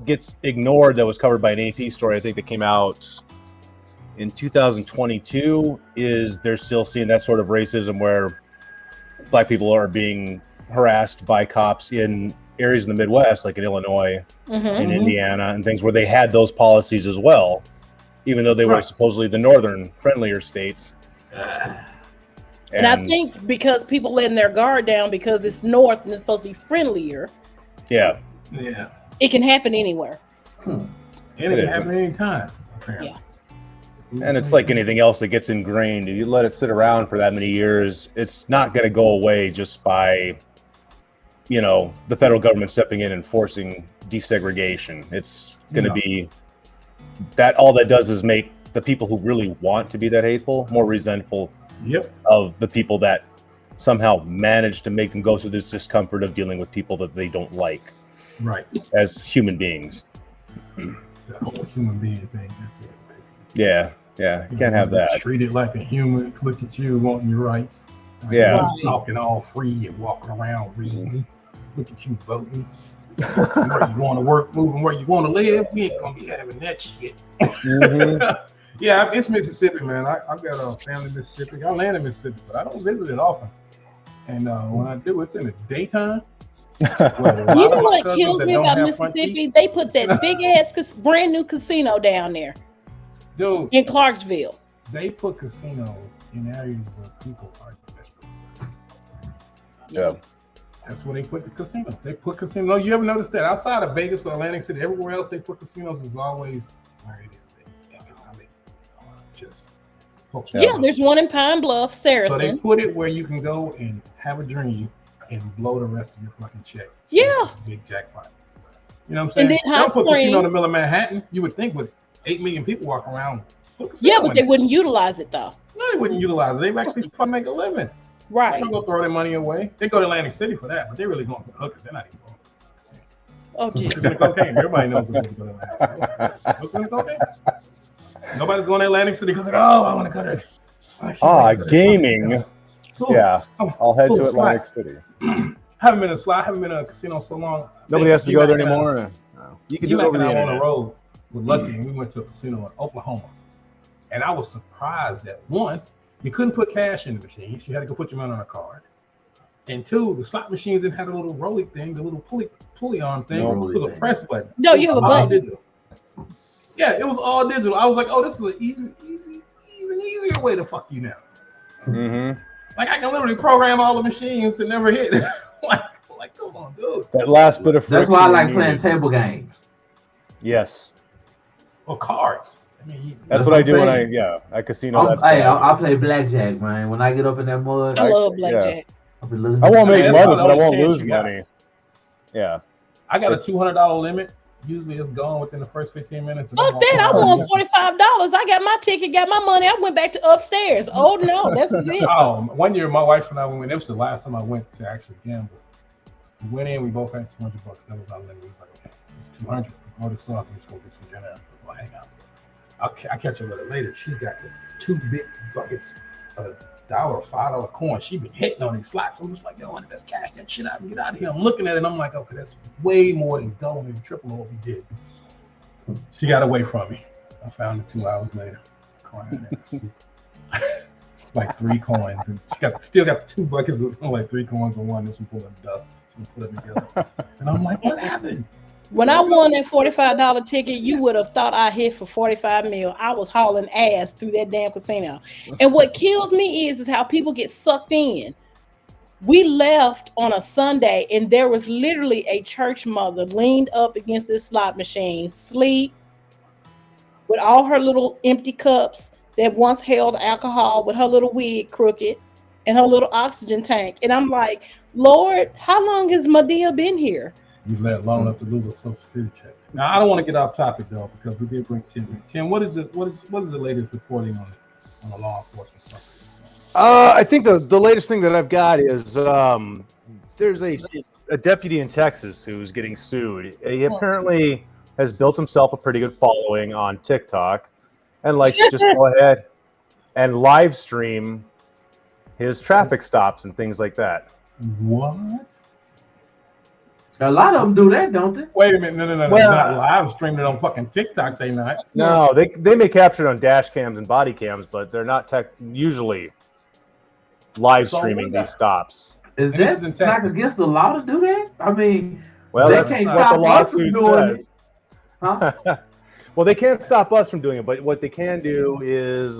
gets ignored that was covered by an AP story, I think that came out in 2022, is they're still seeing that sort of racism where black people are being harassed by cops in areas in the Midwest, like in Illinois and Indiana and things where they had those policies as well, even though they were supposedly the northern friendlier states. And I think because people letting their guard down because it's north and it's supposed to be friendlier, Yeah. it can happen anywhere. And it can happen anytime. Yeah. And it's like anything else that gets ingrained. If you let it sit around for that many years, it's not going to go away just by, the federal government stepping in and forcing desegregation. It's going to be that all that does is make the people who really want to be that hateful more resentful of the people that somehow manage to make them go through this discomfort of dealing with people that they don't like. Right. As human beings. The whole human being thing. Yeah. You can't have that. Treat it like a human. Look at you wanting your rights. Yeah. Talking all free and walking around reading. Look at you voting. Where you want to work, moving where you want to live. We ain't gonna be having that shit. Yeah, it's Mississippi, man. I've got a family in Mississippi. I land in Mississippi, but I don't visit it often. And when I do, it's in the daytime. You know what kills me about Mississippi? They put that big ass brand new casino down there, dude, in Clarksville. They put casinos in areas where people are desperate. Yeah. That's where they put the casinos. They put casinos. No, you ever notice that outside of Vegas or Atlantic City, everywhere else they put casinos is always where it is. Yeah, there's one in Pine Bluff, Saracen. So they put it where you can go and have a dream and blow the rest of your fucking check. Yeah. Big jackpot. You know what I'm saying? And then Hot Springs, put casino in the Springs. middle of Manhattan. You would think with 8 million people walking around. Yeah, but they wouldn't utilize it though. No, they wouldn't utilize it. They actually fucking make a living. Right. They don't go throw their money away. They go to Atlantic City for that, but they're really going for the hookers. They're not even going. Oh, geez. Cocaine. Everybody knows they're going to go to Atlantic City. Hookers and cocaine. Nobody's going to Atlantic City because like, oh, I want to go there. Gaming. Cool. Yeah, I'll head Cool to Atlantic spot. City. Haven't been a casino so long. Nobody has to go there anymore. No. You can do it over the on the internet. road with Lucky, and we went to a casino in Oklahoma. And I was surprised that one, you couldn't put cash in the machines. You had to go put your money on a card. And two, the slot machines didn't have a little rolly thing, the little pulley arm thing. No, it was a press button. No, you have a button. Digital. Yeah, it was all digital. I was like, oh, this is an even easier way to fuck you now. Mm-hmm. Like I can literally program all the machines to never hit. like, come on, dude. That last bit of friction. That's why I like you playing need. table games. Yes. Or cards. I mean, That's what I do when I casino. I play blackjack, man. When I get up in that mud, I love blackjack. I'll be looking. I won't make That's money, the but I only won't chance lose you got. money. Yeah. I got a $200 limit. Usually it's gone within the first 15 minutes. Fuck that! I won $45. I got my ticket, got my money. I went back to upstairs. Oh no, that's it. Oh, one year my wife and I went. It was the last time I went to actually gamble. We went in. We both had $200. That was our limit. We was like, okay, it's 200. Go to stuff. Let's go get some dinner. Well, hang out. I'll catch up with her later. She got the 2 big buckets of $1, $5 coins. She been hitting on these slots. I'm just like, yo, let's cash that shit out and get out of here. I'm looking at it and I'm like, okay, that's way more than double and triple what we did. She got away from me. I found her 2 hours later, crying. Like 3 coins, and she still got the 2 buckets with like 3 coins on one. This one full of dust. She put it together, and I'm like, what happened? When I won that $45 ticket, you would have thought I hit for 45 mil. I was hauling ass through that damn casino. And what kills me is how people get sucked in. We left on a Sunday, and there was literally a church mother leaned up against this slot machine, sleep, with all her little empty cups that once held alcohol, with her little wig crooked and her little oxygen tank. And I'm like, Lord, how long has Madea been here? You let long enough to lose a Social Security check. Now I don't want to get off topic though, because we did bring Tim in. Tim, what is the latest reporting on the law enforcement stuff? I think the latest thing that I've got is there's a deputy in Texas who's getting sued. He apparently has built himself a pretty good following on TikTok and likes to just go ahead and live stream his traffic stops and things like that. What? A lot of them do that, don't they? Wait a minute, no. Well, They're not live streaming it on fucking TikTok. They not. No, they may capture it on dash cams and body cams, but they're not usually live streaming these stops. Is that not against the law to do that? I mean, well, they that's can't what stop the us from lawsuit doing it. says. Huh? Well, they can't stop us from doing it, but what they can do is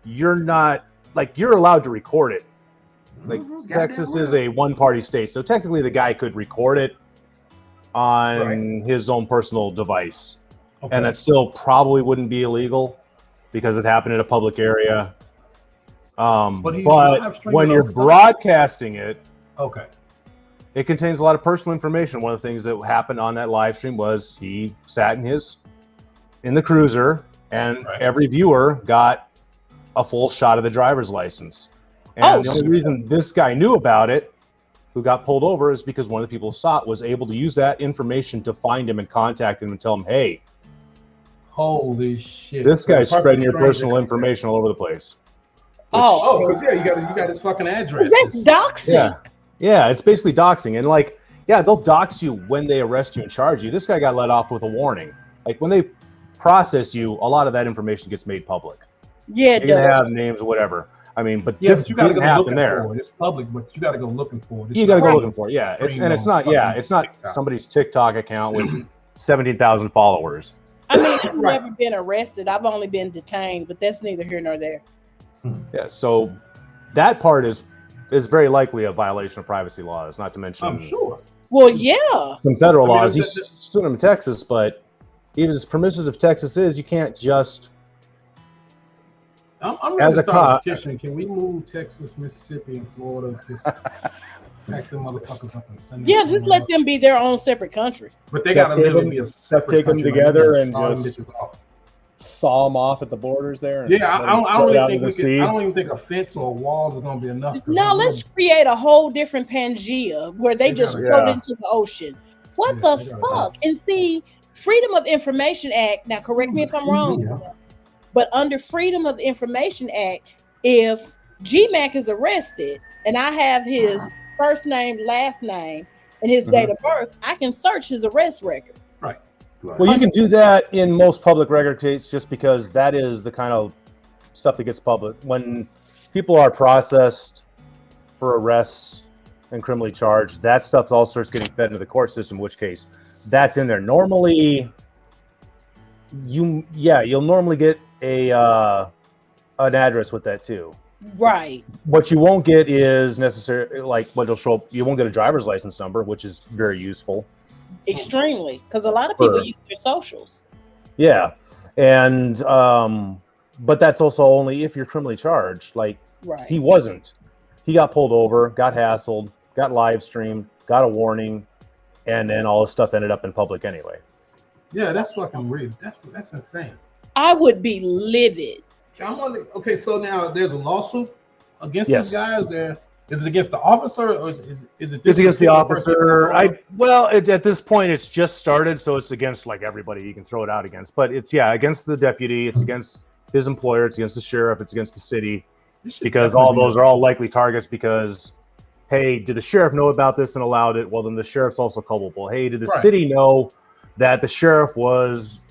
you're allowed to record it. Texas is a one-party state, so technically the guy could record it on his own personal device, and that still probably wouldn't be illegal because it happened in a public area. But when you're broadcasting it, it contains a lot of personal information. One of the things that happened on that live stream was he sat in the cruiser, and every viewer got a full shot of the driver's license. And the only reason this guy knew about it, who got pulled over, is because one of the people who saw it was able to use that information to find him and contact him and tell him, hey, holy shit, this guy's spreading your personal information all over the place. Because you got his fucking address. That's doxing. Yeah, it's basically doxing. And they'll dox you when they arrest you and charge you. This guy got let off with a warning. Like when they process you, a lot of that information gets made public. Yeah, You're gonna have names or whatever. I mean, but this didn't happen there. It's public, but you got to go looking for it. You got to go looking for it. Yeah, it's not somebody's TikTok account with 17,000 followers. I mean, I've never been arrested. I've only been detained, but that's neither here nor there. Yeah, so that part is very likely a violation of privacy laws. Not to mention, I'm sure. Well, yeah, some federal laws. He's suing him in Texas, but even as permissive as Texas is, you can't just. I'm ready to start a petition. Can we move Texas, Mississippi, and Florida? Just pack them motherfuckers up and send them. Yeah, just let them be their own separate country. But they got to literally be a separate take them country, together like, and just saw them off at the borders there. And I don't even think a fence or walls are going to be enough. No, let's create a whole different Pangea where they just float into the ocean. What the fuck? And see, Freedom of Information Act. Now, correct me if I'm wrong. But under Freedom of Information Act, if GMAC is arrested and I have his first name, last name, and his date of birth, I can search his arrest record. Right. Well, you can do that in most public record cases just because that is the kind of stuff that gets public. When people are processed for arrests and criminally charged, that stuff all starts getting fed into the court system, in which case that's in there. Normally, you'll normally get an address with that too. Right. What you won't get is necessarily like what will show up. You won't get a driver's license number, which is very useful. Extremely, because a lot of people use their socials. Yeah, and but that's also only if you're criminally charged. Like he wasn't. He got pulled over, got hassled, got live streamed, got a warning, and then all this stuff ended up in public anyway. Yeah, that's fucking weird. That's insane. I would be livid. I'm wondering, okay, so now there's a lawsuit against this guy. Is it against the officer or is it? It's against the officer. At this point, it's just started, so it's against like everybody you can throw it out against. But it's against the deputy. It's against his employer. It's against the sheriff. It's against the city, because all those are all likely targets. Because hey, did the sheriff know about this and allowed it? Well, then the sheriff's also culpable. Hey, did the city know that the sheriff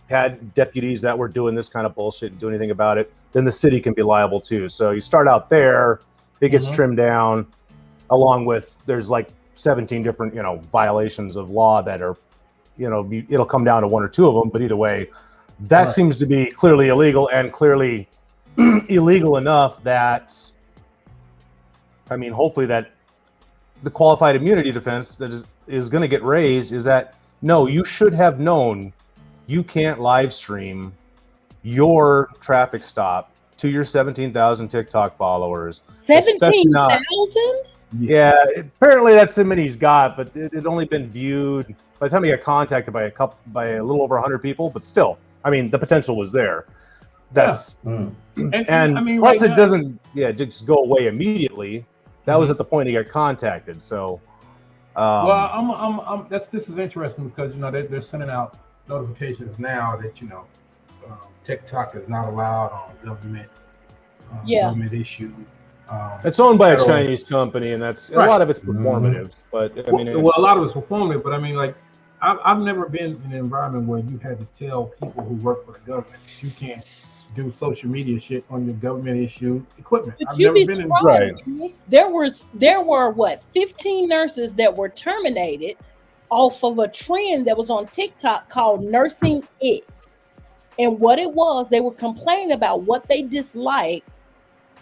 had deputies that were doing this kind of bullshit and do anything about it? Then the city can be liable too. So you start out there, it gets trimmed down, along with there's like 17 different violations of law that are, it'll come down to one or two of them. But either way, that seems to be clearly illegal, and clearly illegal enough that, I mean, hopefully that the qualified immunity defense that is going to get raised is that no, you should have known you can't live stream your traffic stop to your 17,000 TikTok followers. 17,000? Yeah, apparently that's how many he's got, but it had only been viewed by the time he got contacted by a little over 100 people. But still, I mean, the potential was there. That's and I mean, plus it doesn't just go away immediately. That was at the point he got contacted. So, well, this is interesting because they're sending out notifications now that TikTok is not allowed on government issue. It's owned by a Chinese company, and that's a lot of it's performative. But I mean, a lot of it's performative. But I mean, like, I've never been in an environment where you had to tell people who work for the government that you can't do social media shit on your government issue equipment. But you'd be surprised. There were what 15 nurses that were terminated off of a trend that was on TikTok called Nursing It. And what it was, they were complaining about what they disliked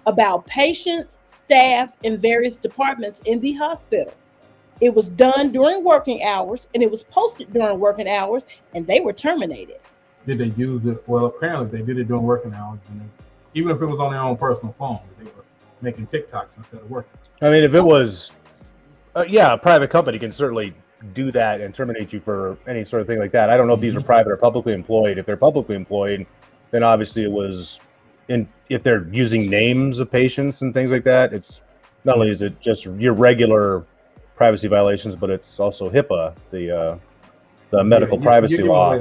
about patients, staff, and various departments in the hospital. It was done during working hours, and it was posted during working hours, and they were terminated. Did they use it? Well, apparently they did it during working hours. And even if it was on their own personal phone, they were making TikToks instead of working. I mean, if it was, a private company can certainly do that and terminate you for any sort of thing like that. I don't know if these are private or publicly employed. If they're publicly employed, then obviously it was if they're using names of patients and things like that, it's not only is it just your regular privacy violations, but it's also HIPAA, the medical privacy law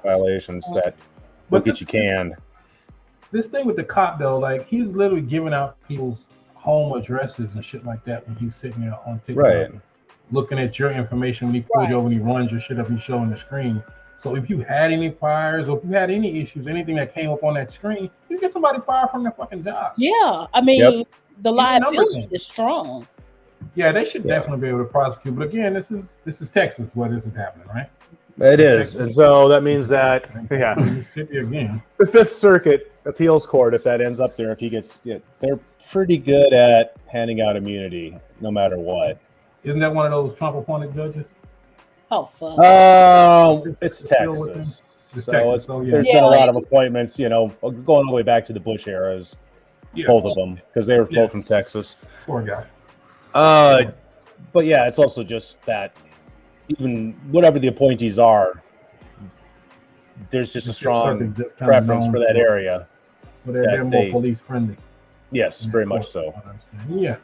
violations that will get you canned. This thing with the cop though, like he's literally giving out people's home addresses and shit like that when he's sitting there on TikTok. Looking at your information when he pulls you over and he runs your shit up and showing the screen. So if you had any fires or if you had any issues, anything that came up on that screen, you get somebody fired from their fucking job. Yeah, I mean, the Even number liability thing. is strong. Yeah, they should definitely be able to prosecute. But again, this is Texas where this is happening, right? It is, and so that means that Mississippi again. The Fifth Circuit Appeals Court, if that ends up there, if he gets, they're pretty good at handing out immunity, no matter what. Isn't that one of those Trump-appointed judges? Oh, fuck. It's Texas. It's So Texas, there's been a lot of appointments, going all the way back to the Bush eras, both of them, because they were both from Texas. Poor guy. But yeah, it's also just that even whatever the appointees are, there's just a strong preference for that area. But they're more police friendly. Yes, very much so. Yeah.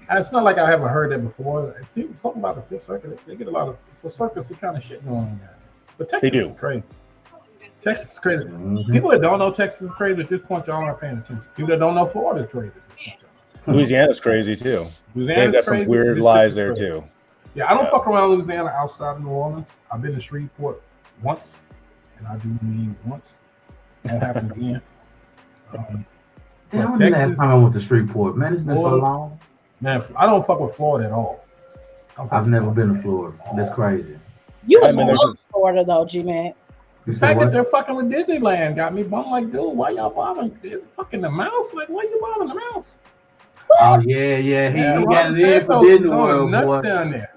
It's not like I haven't heard that before. It seems something about the Fifth Circuit. They get a lot of circus kind of shit going on there. But Texas is crazy. Texas is crazy. People that don't know Texas is crazy at this point, y'all aren't paying attention. People that don't know Florida is crazy. Louisiana's crazy too. They've got some weird lies there too. Yeah, I don't fuck around Louisiana outside of New Orleans. I've been to Shreveport once, and I do mean once. Won't happen again. Damn, the last time I went to Shreveport, man, it's been so long. Man, I don't fuck with Florida at all. I've never been to Florida. That's crazy. You love Florida though, G-Man. The fact that they're fucking with Disneyland got me bummed. Like, dude, why y'all bothering? Fucking the mouse? Like, why you bothering the mouse? Oh yeah, he got it in for Disney World, nuts boy. down there.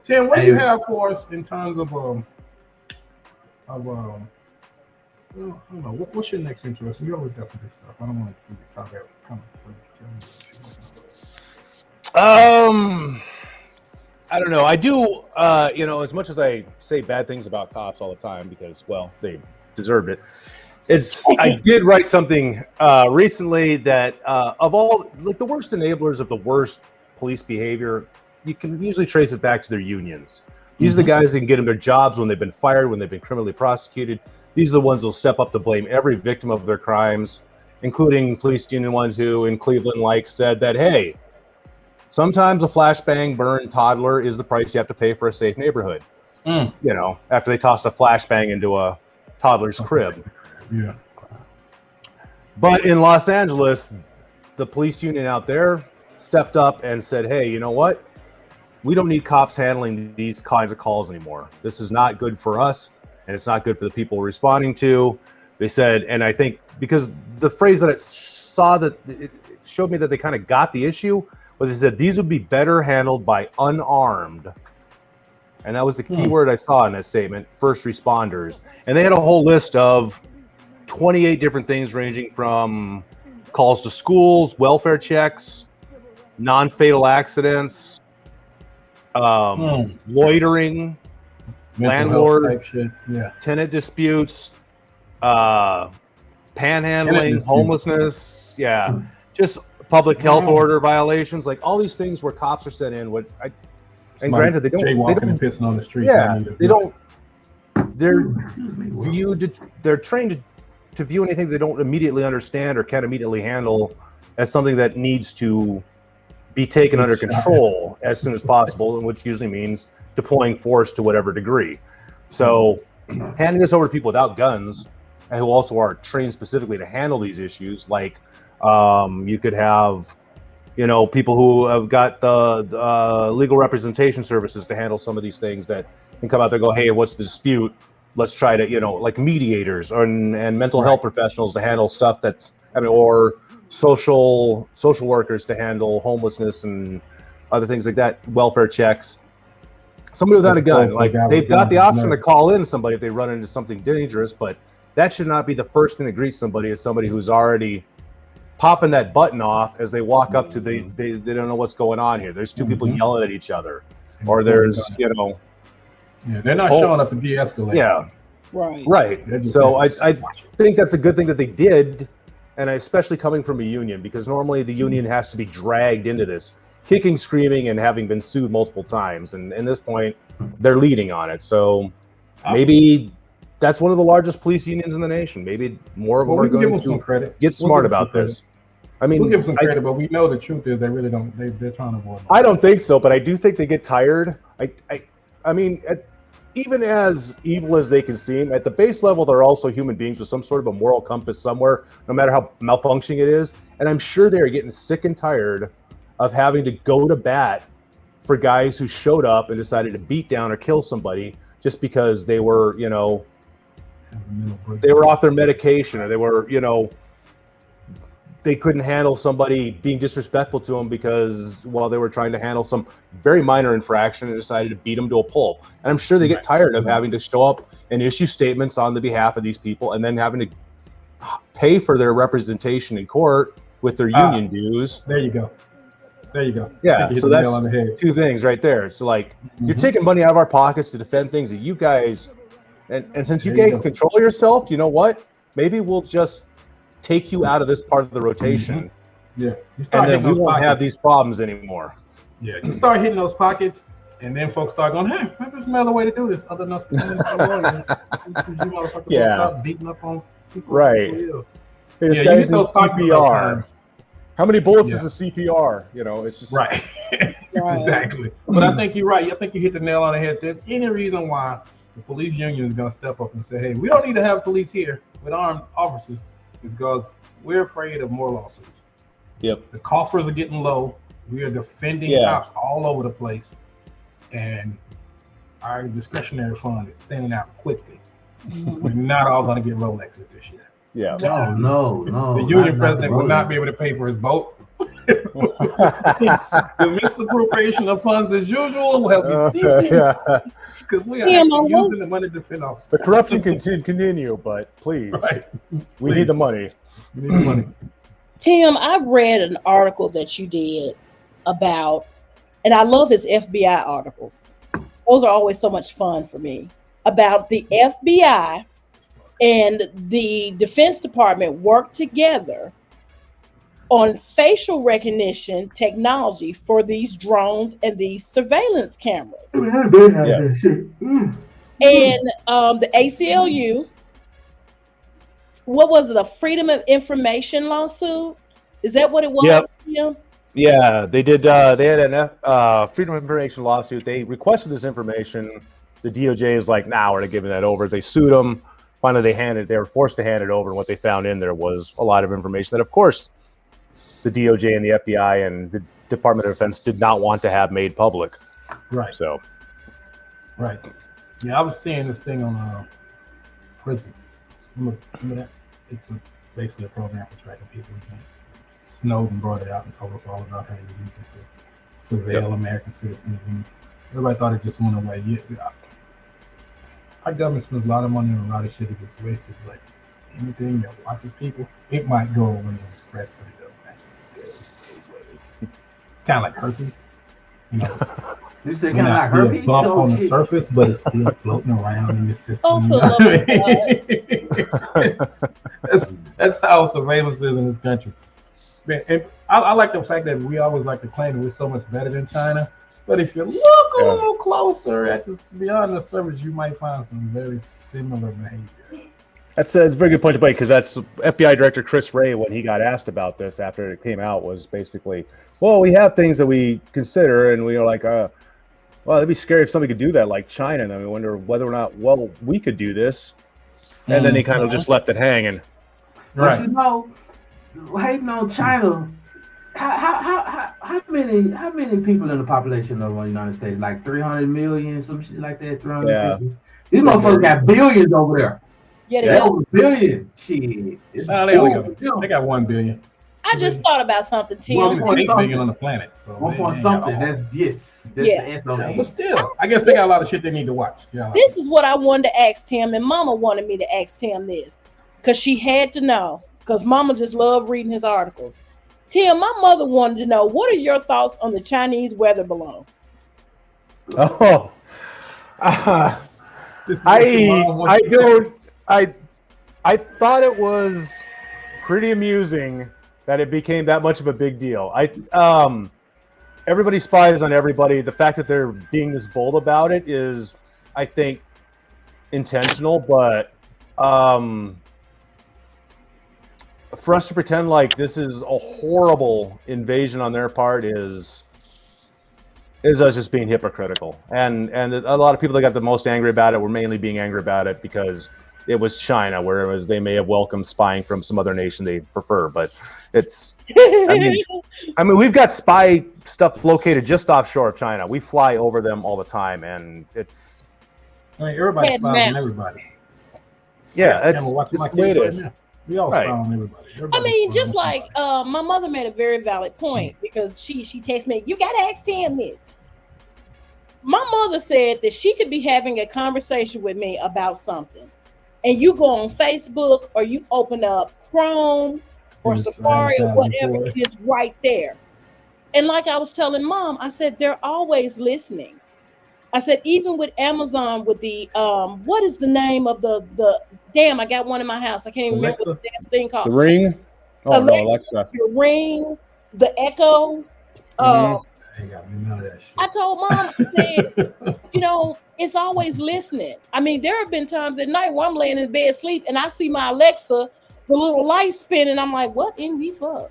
Tim, what do you have for us in terms of I don't know. What's your next interest? You always got some good stuff. I don't want to talk about kind of. I don't know. I do. As much as I say bad things about cops all the time because, well, they deserved it. I did write something recently that of all the worst enablers of the worst police behavior, you can usually trace it back to their unions. These are the guys that can get them their jobs when they've been fired, when they've been criminally prosecuted. These are the ones who'll step up to blame every victim of their crimes, including police union ones who in Cleveland said that, hey, sometimes a flashbang burn toddler is the price you have to pay for a safe neighborhood. After they tossed a flashbang into a toddler's crib. Yeah. But in Los Angeles, the police union out there stepped up and said, hey, you know what? We don't need cops handling these kinds of calls anymore. This is not good for us, and it's not good for the people we're responding to. They said, and I think because the phrase that it showed me that they kind of got the issue was they said these would be better handled by unarmed. And that was the key word I saw in that statement, first responders. And they had a whole list of 28 different things ranging from calls to schools, welfare checks, non-fatal accidents, loitering, landlord, tenant disputes, panhandling, homelessness, just public health order violations, like all these things where cops are sent in. And granted, they don't pissing on the street. They don't. They're viewed. They're trained to view anything they don't immediately understand or can't immediately handle as something that needs to be taken under control as soon as possible, which usually means deploying force to whatever degree. So, handing this over to people without guns and who also are trained specifically to handle these issues, like you could have, people who have got the legal representation services to handle some of these things that can come out there and go, hey, what's the dispute? Let's try to, like mediators and mental health professionals to handle stuff or social workers to handle homelessness and other things like that, welfare checks. Somebody without a gun, they've got the option to call in somebody if they run into something dangerous, but that should not be the first thing to greet somebody as somebody who's already popping that button off as they walk up to they don't know what's going on here. There's two people yelling at each other, or there's they're not showing up to de-escalate. Yeah, right. So I think that's a good thing that they did, and especially coming from a union, because normally the union has to be dragged into this, kicking, screaming, and having been sued multiple times. And at this point, they're leading on it. So maybe that's one of the largest police unions in the nation. Maybe more of them are going to get smart about this. I mean, we'll give them some credit, but we know the truth is they really don't. They're trying to avoid. I don't think so, but I do think they get tired. I mean, even as evil as they can seem, at the base level, they're also human beings with some sort of a moral compass somewhere, no matter how malfunctioning it is. And I'm sure they're getting sick and tired of having to go to bat for guys who showed up and decided to beat down or kill somebody just because they were, you know, they were off their medication, or they were, you know, they couldn't handle somebody being disrespectful to them because, well, they were trying to handle some very minor infraction and decided to beat them to a pulp. And I'm sure they get tired of having to show up and issue statements on the behalf of these people and then having to pay for their representation in court with their union dues. There you go. There you go. Yeah, so that's two things right there. So, like, you're taking money out of our pockets to defend things that you guys, and since you can't control yourself, you know what? Maybe we'll just take you out of this part of the rotation. Yeah. And then we won't have these problems anymore. Yeah, you start hitting those pockets, and then folks start going, hey, maybe there's another way to do this other than us pretending to be lawyers. You motherfuckers start beating up on people. Right. Hey, this guy's in CPR. How many bullets is a CPR? You know, it's just... Right. Exactly. But I think you're right. I think you hit the nail on the head. There's any reason why the police union is going to step up and say, hey, we don't need to have police here with armed officers, because we're afraid of more lawsuits. Yep. The coffers are getting low. We are defending cops all over the place. And our discretionary fund is thinning out quickly. We're not all going to get Rolexes this year. Yeah. No. The union president will not be able to pay for his boat. The misappropriation of funds as usual will help me ceasing. Because we are using the money to defend officers. The corruption can continue, but please, we need the money. We need the money. Tim, I read an article that you did about, and I love his FBI articles. Those are always so much fun for me. About the FBI and the Defense Department work together on facial recognition technology for these drones and these surveillance cameras. And the ACLU, what was it, a Freedom of Information lawsuit? Is that what it was? Yep. Yeah, they did. They had a Freedom of Information lawsuit. They requested this information. The DOJ is like, nah, we're not giving that over. They sued them. Finally, they were forced to hand it over. And what they found in there was a lot of information that, of course, the DOJ and the FBI and the Department of Defense did not want to have made public. Right. So. Right. Yeah, I was seeing this thing on prison. Remember that? It's basically a program for tracking people. Snowden brought it out and told us all about how you use it to surveil American citizens. And everybody thought it just went away. Yeah, our government spends a lot of money on a lot of shit that gets wasted. Like anything that watches people, it might go away in the press, but it doesn't actually. It's kind of like herpes. You know, you say kind of like herpes? Bump on the surface, but it's still floating around in the system. That's how surveillance is in this country. And I like the fact that we always like to claim that we're so much better than China. But if you look a little closer at this beyond the surface, you might find some very similar behavior. That's a very good point to make, because that's FBI Director Chris Wray, when he got asked about this after it came out, was basically, well, we have things that we consider, and we are like, well, it'd be scary if somebody could do that like China, and I wonder whether or not, well, we could do this. And then he kind of just left it hanging. But you know, hating on China, how many people in the population of the United States? Like 300 million, some shit like that. 350. These motherfuckers got billions over there. Yeah, they over a billion. Shit. They got 1 billion. I just thought about something, Tim. 1.8 billion on the planet. So 1 point something. That's the S on the But still, I guess they got a lot of shit they need to watch. Yeah. This is what I wanted to ask Tim, and Mama wanted me to ask Tim this, because she had to know, because Mama just loved reading his articles. Tim, my mother wanted to know, what are your thoughts on the Chinese weather balloon? Oh, I thought it was pretty amusing that it became that much of a big deal. Everybody spies on everybody. The fact that they're being this bold about it is, I think, intentional, but for us to pretend like this is a horrible invasion on their part is is us just being hypocritical. And a lot of people that got the most angry about it were mainly being angry about it because it was China, whereas they may have welcomed spying from some other nation they prefer. But it's, I mean, we've got spy stuff located just offshore of China. We fly over them all the time, and it's. I mean, everybody spies on everybody. Yeah, it's the way it is. We all spy on everybody. I mean, just like my mother made a very valid point because she texted me, "You gotta ask Tim this." My mother said that she could be having a conversation with me about something, and you go on Facebook or you open up Chrome or Safari or whatever, and it's right there. And like I was telling Mom, I said they're always listening. I said even with Amazon, with the what is the name of the damn? I got one in my house. I can't even remember what the damn thing called. The Ring. Oh no, Alexa. The Ring, the Echo. I ain't got none of that shit. I told Mom, I said, you know, it's always listening. I mean, there have been times at night where I'm laying in bed asleep and I see my Alexa, the little light spin, and I'm like, what in the fuck?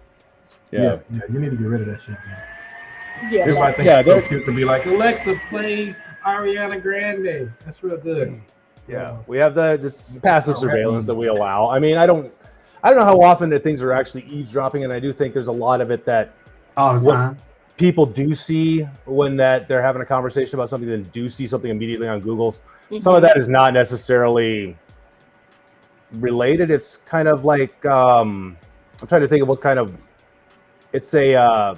Yeah, you need to get rid of that shit, man. Yeah, everybody thinks it's so cute to be like, Alexa, play Ariana Grande. That's real good. Yeah, we have it's passive surveillance that we allow. I mean, I don't know how often that things are actually eavesdropping, and I do think there's a lot of it that all the time people do see when that they're having a conversation about something, then do see something immediately on Google's. Some of that is not necessarily related. It's kind of like I'm trying to think of what kind of it's a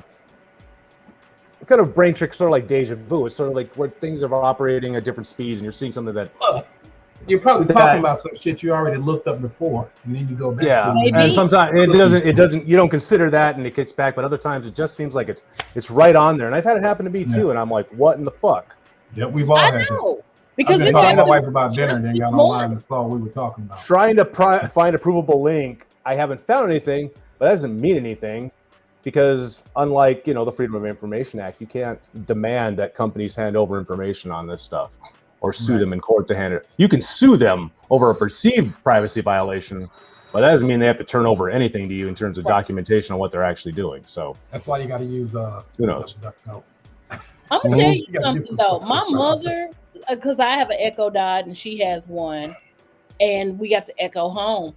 kind of brain trick, sort of like deja vu. It's sort of like where things are operating at different speeds, and you're seeing something that you're probably talking about some shit you already looked up before, and then you go back. Yeah, and sometimes it doesn't. You don't consider that, and it kicks back. But other times, it just seems like it's right on there. And I've had it happen to me too, and I'm like, what in the fuck? Yeah, we've all had it. Because I talked to my wife about dinner, and then got online and saw what we were talking about. Trying to find a provable link, I haven't found anything, but that doesn't mean anything. Because unlike, the Freedom of Information Act, you can't demand that companies hand over information on this stuff or sue them in court to hand it. You can sue them over a perceived privacy violation, but that doesn't mean they have to turn over anything to you in terms of documentation on what they're actually doing. So that's why you got to use who knows. I'm gonna tell you something though. My mother, because I have an Echo Dot and she has one, and we got the Echo Home.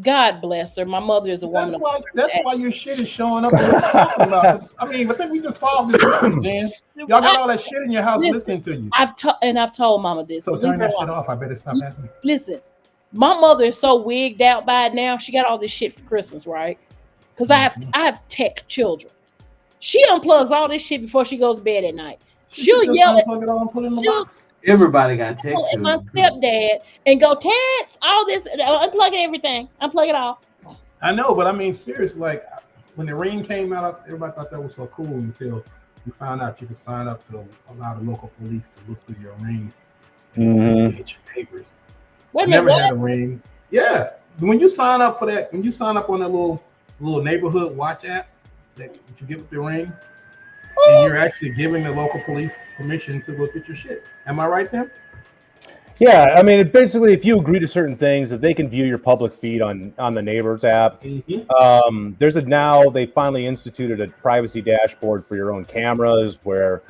God bless her. My mother is a woman. That's why your shit is showing up. I mean, I think we just solved this problem, Jan. Y'all got all that shit in your house listening to you. I've told Mama this. So turn that shit off. I bet it's not happening. Listen, my mother is so wigged out by it now. She got all this shit for Christmas, right? Because I have tech children. She unplugs all this shit before she goes to bed at night. She'll yell at me. Everybody got tech children. My stepdad and go, Terrence, all this, unplugging everything. Unplug it all. I know, but I mean, seriously, like when the Ring came out, everybody thought that was so cool until you found out you could sign up to allow the local police to look through your Ring and get your papers. Wait a minute, never had a Ring. Yeah, when you sign up for that, when you sign up on that little neighborhood watch app that you get with the Ring, and you're actually giving the local police permission to look at your shit. Am I right, Tim? Yeah, I mean, basically, if you agree to certain things, that they can view your public feed on the Neighbors app. Mm-hmm. They finally instituted a privacy dashboard for your own cameras, where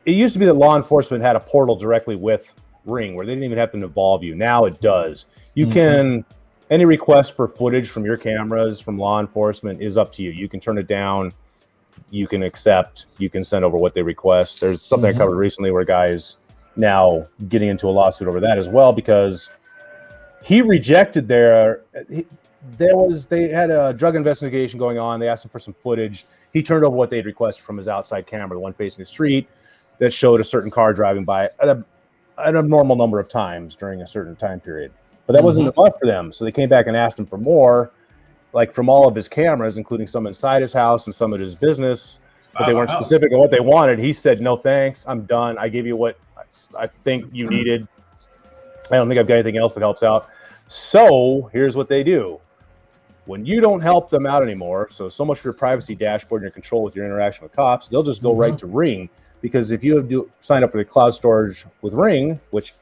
it used to be that law enforcement had a portal directly with Ring, where they didn't even have to involve you. Now it does. You can, any request for footage from your cameras from law enforcement is up to you. You can turn it down. You can accept, you can send over what they request. There's something I covered recently where guys now getting into a lawsuit over that as well, because he rejected they had a drug investigation going on. They asked him for some footage. He turned over what they'd requested from his outside camera, the one facing the street, that showed a certain car driving by an abnormal number of times during a certain time period. But that wasn't enough for them. So they came back and asked him for more, like from all of his cameras, including some inside his house and some of his business, but they weren't specific on what they wanted. He said, no, thanks. I'm done. I gave you what I think you needed. I don't think I've got anything else that helps out. So here's what they do. When you don't help them out anymore, so much for your privacy dashboard and your control with your interaction with cops, they'll just go right to Ring. Because if you have signed up for the cloud storage with Ring, which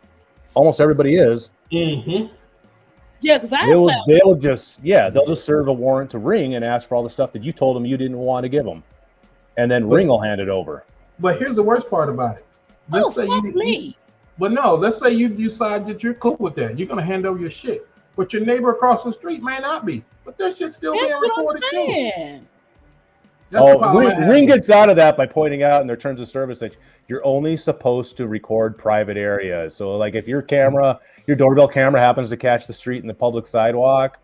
almost everybody is, yeah, because they'll just serve a warrant to Ring and ask for all the stuff that you told them you didn't want to give them. and then Ring will hand it over. But here's the worst part about it. Let's say let's say you decide that you're cool with that. You're gonna hand over your shit, but your neighbor across the street may not be. But their shit's still being recorded too. Ring gets out of that by pointing out in their terms of service that you're only supposed to record private areas. So, like, if your doorbell camera happens to catch the street in the public sidewalk,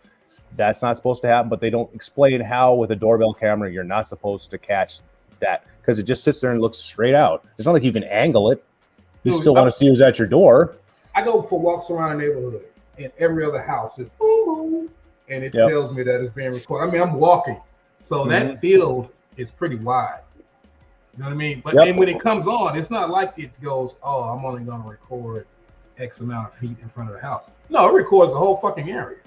that's not supposed to happen. But they don't explain how with a doorbell camera you're not supposed to catch that because it just sits there and looks straight out. It's not like you can angle it. You still want to see who's at your door. I go for walks around the neighborhood, and every other house is boom, and it tells me that it's being recorded. I mean, I'm walking, so that field is pretty wide. You know what I mean? But then when it comes on, it's not like it goes, oh, I'm only going to record X amount of feet in front of the house. No, it records the whole fucking area.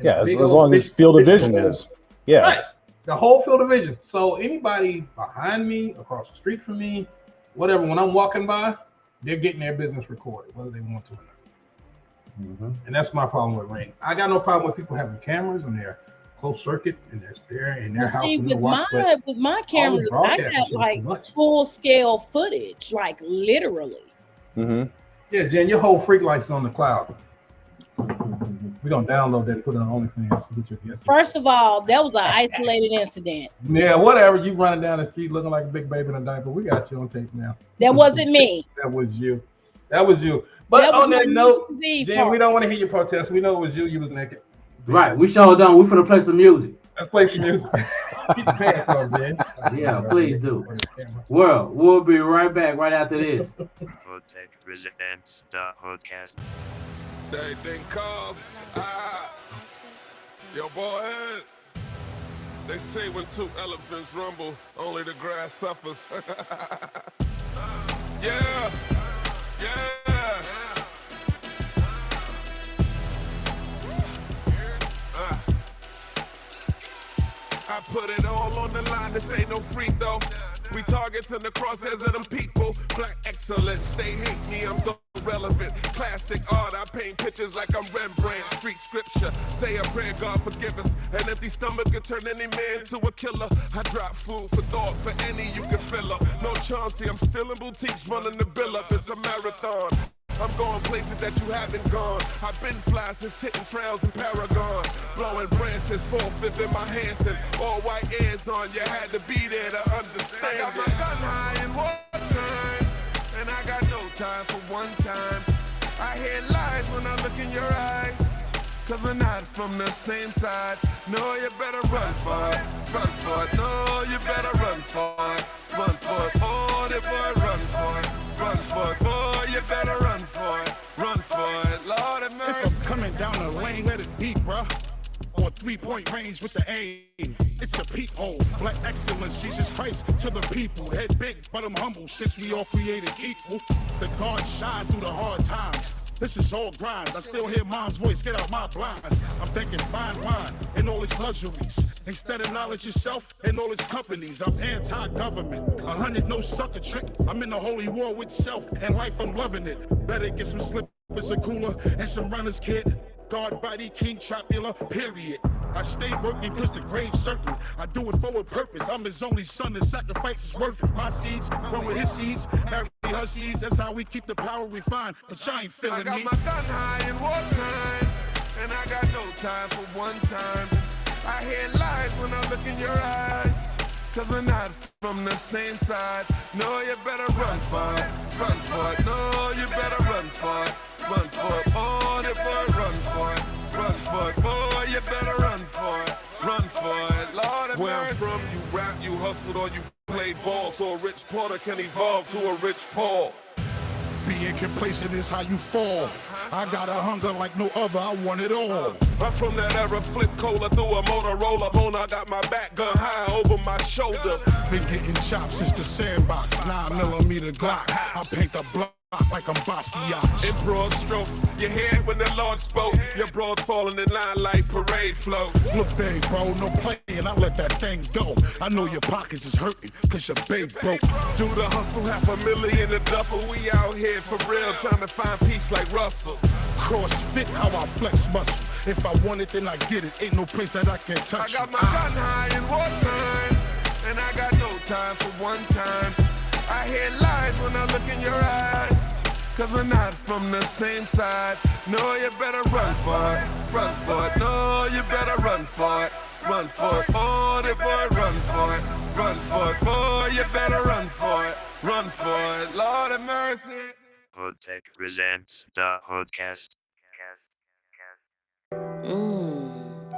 Yeah, as long as field of vision is. Yeah. Right. The whole field of vision. So anybody behind me, across the street from me, whatever, when I'm walking by, they're getting their business recorded, whether they want to or not. And that's my problem with Ring. I got no problem with people having cameras and their closed circuit and they're in their house. See, with my cameras, I got like full scale footage, like literally. Yeah, Jen, your whole freak life's on the cloud. We're gonna download that and put it on OnlyFans. First of all, that was an isolated incident. Yeah, whatever. You running down the street looking like a big baby in a diaper. We got you on tape now. That wasn't me. That was you. But on that note, Jen, we don't want to hear your protest. We know it was you. You was naked. Right. We sure done. We finna play some music. Let's play some music. Keep the pants on, Jen. Yeah, please do. We'll be right back right after this. HoodTech presents the HoodCast. Say think cause yo boy, they say when two elephants rumble, only the grass suffers. Yeah. I put it all on the line, this ain't no free throw. We targets in the crosshairs of them people. Black excellence, they hate me, I'm so relevant. Classic art, I paint pictures like I'm Rembrandt. Street scripture, say a prayer, God forgive us. An empty stomach can turn any man to a killer. I drop food for thought, for any you can fill up. No Chauncey, I'm still in boutiques running the bill up. It's a marathon. I'm going places that you haven't gone. I've been fly since Tittin' Trails and Paragon. Blowing branches, 4/5 in my hands and all white ears on. You had to be there to understand. I got my gun high in wartime, and I got no time for one time. I hear lies when I look in your eyes, cause we're not from the same side. No, you better run for it, run for it. No, you better run for it, run for it. Oh, the boy, run for it, run for it. Boy, you better run for it, run for it. Lord have mercy. If I'm coming down the lane, let it be, bruh. Or 3-point range with the aim. It's a peephole. Black excellence, Jesus Christ to the people. Head big, but I'm humble since we all created equal. The God shine through the hard times. This is all grinds. I still hear mom's voice, get out my blinds. I'm thinking fine wine and all its luxuries. Instead of knowledge itself and all its companies. I'm anti-government. 100 no sucker trick. I'm in the holy war with self and life, I'm loving it. Better get some slippers, a cooler, and some runners, kid. God, body, king, chopula, period. I stay working cause the grave's certain. I do it for a purpose. I'm his only son, the sacrifice is worth it. My seeds run with his seeds, marry her seeds. That's how we keep the power refined. But you ain't feeling me. I got my gun high in wartime, and I got no time for one time. I hear lies when I look in your eyes, cause we're not from the same side. No, you better run for it, run for it. No, you better run for it, run for it. Oh, you better run for it, run for it. Boy, you better run for it, run for it. Lord have mercy. Where I'm from, you rap, you hustled, or you played ball, so a rich Porter can evolve to a rich Paul. Being complacent is how you fall. I got a hunger like no other, I want it all. I'm from that era, flip cola through a Motorola bone. I got my back gun high over my shoulder. Been getting chopped since the sandbox, 9mm Glock. I paint the block like I'm Basquiat. In broad strokes, you hear it when the Lord spoke. Your broad falling in line like parade float. Look, babe, bro, no playing, I let that thing go. I know your pockets is hurting, cause your babe broke. Do the hustle, $500,000 a duffel. We out here for real, trying to find peace like Russell. CrossFit, how I flex muscle. If I want it, then I get it. Ain't no place that I can touch. I got my gun high in wartime, and I got no time for one time. I hear lies when I look in your eyes, cause we're not from the same side. No, you better run for it, run for it. No, you better run for it, run for it. Oh, the boy, run for it, run for it. Boy, you better run for it, run for it. Lord have mercy. HoodTech presents the HoodCast.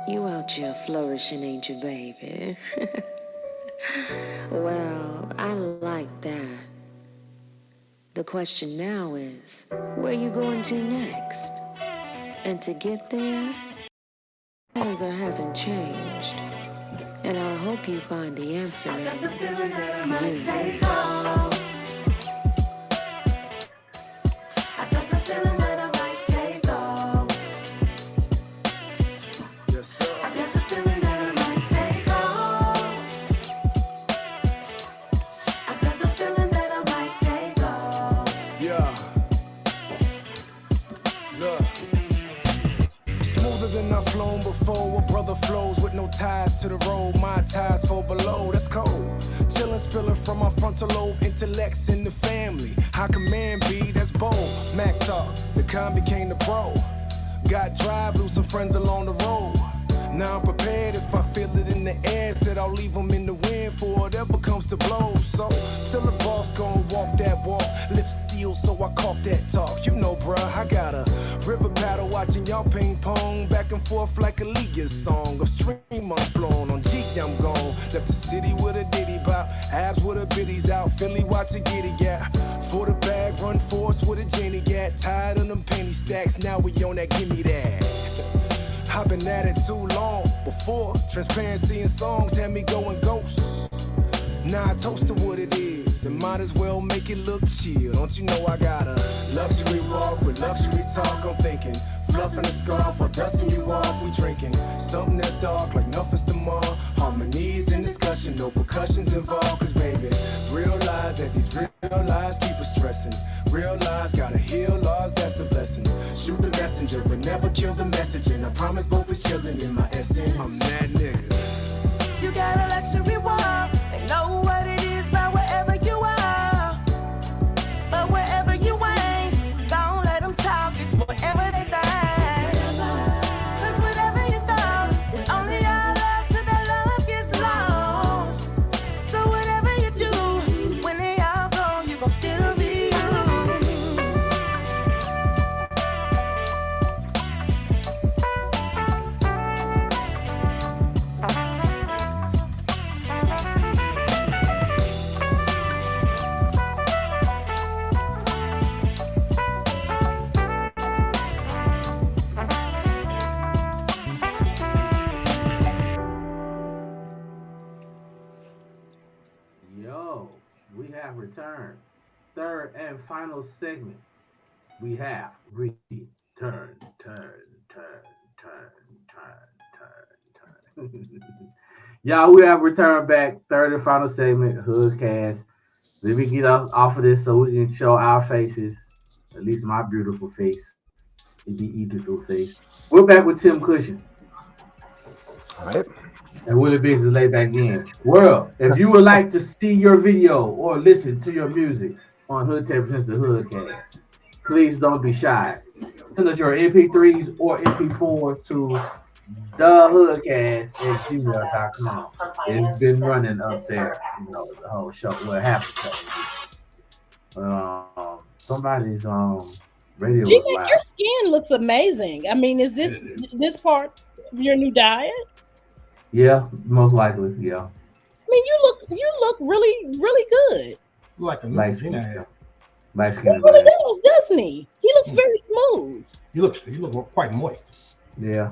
You out here flourishing, ain't you, baby? Well, I like that. The question now is, where you going to next? And to get there, has or hasn't changed. And I hope you find the answer in you. Ties to the road, my ties fall below, that's cold. Chillin', spillin' from my frontal lobe, intellects in the family. How can man be? That's bold. Mac talk, the con became the pro. Got drive, lose some friends along the road. Now I'm prepared if I feel it in the air. Said I'll leave them in the wind for whatever comes to blow. So, still a boss, gonna walk that walk. Lips sealed, so I caught that talk. You know, bruh, I got a river paddle watching y'all ping pong. Back and forth like a Leah song. Upstream I'm flown, on G I'm gone. Left the city with a ditty bop. Abs with a biddies out. Philly watch a giddy gap. For the bag, run force with a Jenny gat. Tired of them penny stacks, now we on that gimme that. I've been at it too long. Before, transparency in songs had me going ghost. Now I toast to what it is, and might as well make it look chill. Don't you know I got a luxury walk with luxury talk? I'm thinking, fluffing a scarf or dusting you off. We drinking something that's dark like nothing's tomorrow. Harmonies in discussion, no percussions involved. Cause baby, realize that these real lies keep us stressing. Real lies gotta heal laws, that's the blessing. Shoot the messenger, but never kill the message. And I promise both is chilling in my essence. I'm that nigga. You got a luxury walk. They know what it is by wherever you are. But wherever you ain't, don't let them talk. It's whatever they think. Cause whatever you thought, it's only all up till that love gets lost. So whatever you do, when they all go, you gon' still be Yo, we have returned. Third and final segment. We have returned. Y'all, we have returned back. Third and final segment, HoodCast. Let me get off of this so we can show our faces. At least my beautiful face. It'd be beautiful face. We're back with Tim Cushing. All right. And Willie Biggs is laid back in. World, if you would like to see your video or listen to your music on HoodTech presents the HoodCast, please don't be shy. Send us your MP3s or MP4s to thehoodcast@gmail.com. It's been running up there, the whole show. What happened? Somebody's radio. G-Mac, your skin looks amazing. I mean, is this part of your new diet? Yeah, most likely. Yeah. I mean, you look really, really good. Like a light skin. Light skin. He really does, doesn't he? He looks very smooth. You look quite moist. Yeah.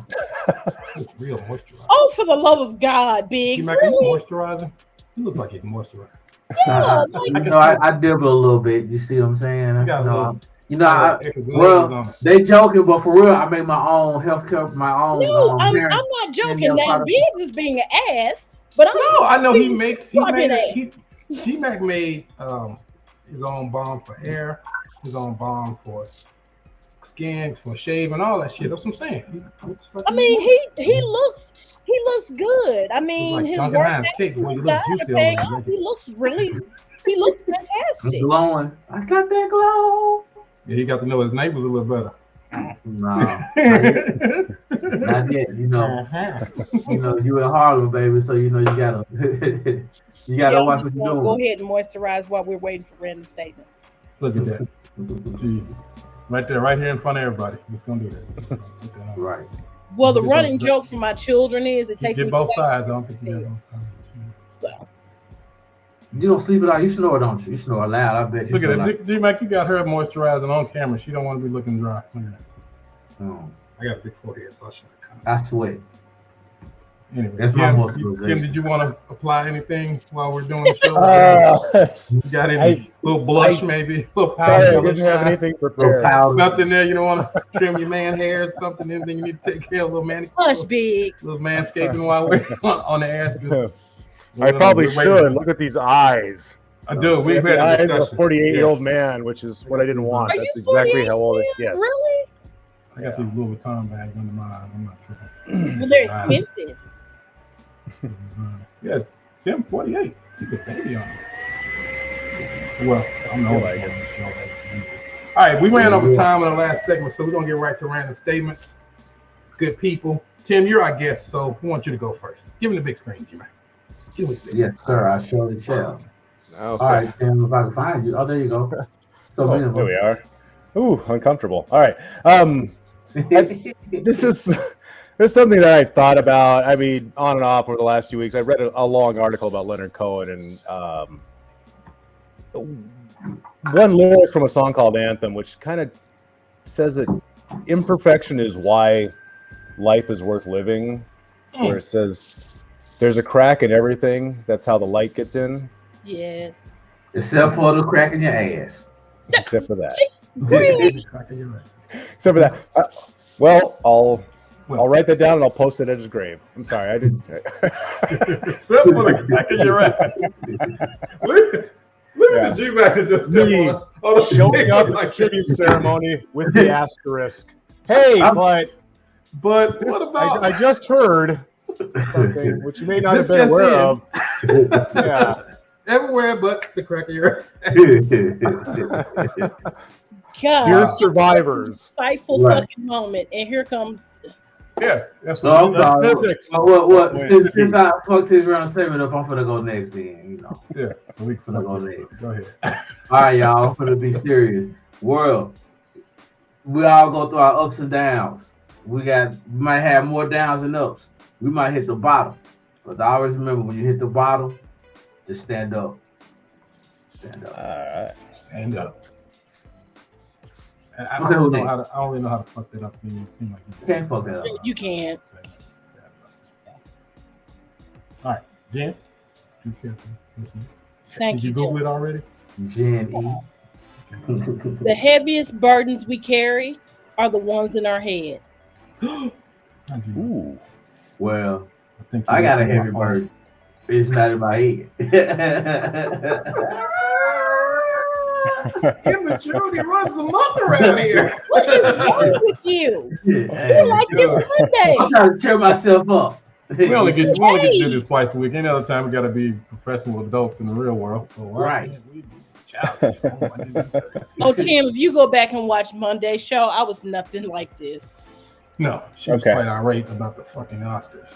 Real moisturized. Oh, for the love of God, Biggs. Really? Moisturizing? You look like he's moisturized. Yeah, I dibble a little bit. You see what I'm saying? They joking, but for real, I make my own healthcare, my own. No, I'm not joking. Now Biggs is being an ass, but I know he G-Mac made his own balm for hair, his own balm for skin, for shave, and all that shit. That's what I'm saying. I mean, he looks he looks good. I mean, like his Duncan work Hines kick, boy, you look gotta juicy pay over off. there. He looks I'm fantastic. glowing. I got that glow. Yeah, he got to know his neighbors a little better. No, not yet. Not yet. You know, you in Harlem, baby. So you know you gotta, you gotta Y'all watch just what you're want to go doing. ahead and moisturize while we're waiting for random statements. Look at that. Gee, right there, right here in front of everybody. Just gonna do that. Right. Well, the running joke for my children is it takes Get me both sides. I don't think you got both sides. So. You don't sleep it out. You snore, don't you? You snore loud. I bet you. Look snore at loud. that. G-Mac, you got her moisturizing on camera. She don't want to be looking dry. Look at that. Oh, I got a big forehead, so I should have. I sweat. Anyway, That's my Kim, moisturization. Kim, did you want to apply anything while we're doing the show? You got any little blush, maybe? Little powder? Sorry, I didn't have anything prepared. Nothing there. You don't want to trim your man hair or something? Anything you need to take care of? A little manicure? Hush, Biggs. Little manscaping while we're on the air. I probably should. Look at these eyes. I do. We've the had a eyes of a discussion. 48-year-old man, which is what I didn't want. Are That's you exactly how old it is. Yes. Really? I got these Louis Vuitton bags under my eyes. I'm not tripping. Well, they're expensive. Yeah, Tim, 48. He's a baby on it. Well, I'm the like it. All right, we ran over time in the last segment, so we're going to get right to random statements. Good people. Tim, you're our guest, so we want you to go first. Give him the big screen, Jimmy. Yes, sir. I surely shall. Okay. All right, Tim, if I can find you. Oh, there you go. So there we are. Ooh, uncomfortable. All right. This is something that I thought about. I mean, on and off over the last few weeks. I read a long article about Leonard Cohen, and one lyric from a song called Anthem, which kind of says that imperfection is why life is worth living. Where it says, "There's a crack in everything. That's how the light gets in." Yes. Except for the crack in your ass. Except for that. Really? Except for that. Well, I'll write that down and I'll post it at his grave. I'm sorry, I didn't. Except for the crack in your ass. Look at the G-Mac that just did on showing up at a tribute ceremony with the asterisk. Hey, but what about? I just heard something which you may not have been aware of. Yeah. Everywhere but the crack of your God. Dear survivors. Spiteful fucking moment. And here comes. Yeah. That's No, I'm sorry. perfect. What? Since I fucked his round statement up, I'm finna go next, then. You know. Yeah. So we finna go next. Go ahead. All right, y'all. I'm finna be serious. World. We all go through our ups and downs. We might have more downs than ups. We might hit the bottom. But I always remember when you hit the bottom, just stand up. Stand up. All right. Stand up. I don't really know how to fuck that up. It seems like you can't fuck that up. You can. All right, Jen. Thank Did you Google it already? Jen E. The heaviest burdens we carry are the ones in our head. Ooh. Well, I got a heavy burden. It's not in my head. Immaturity runs amok around here. What is wrong with you? You're like this Monday. I'm trying to cheer myself up. We only get to do this twice a week. Any other time we got to be professional adults in the real world. So right. Oh, Tim, if you go back and watch Monday's show, I was nothing like this. No, she was quite irate about the fucking Oscars.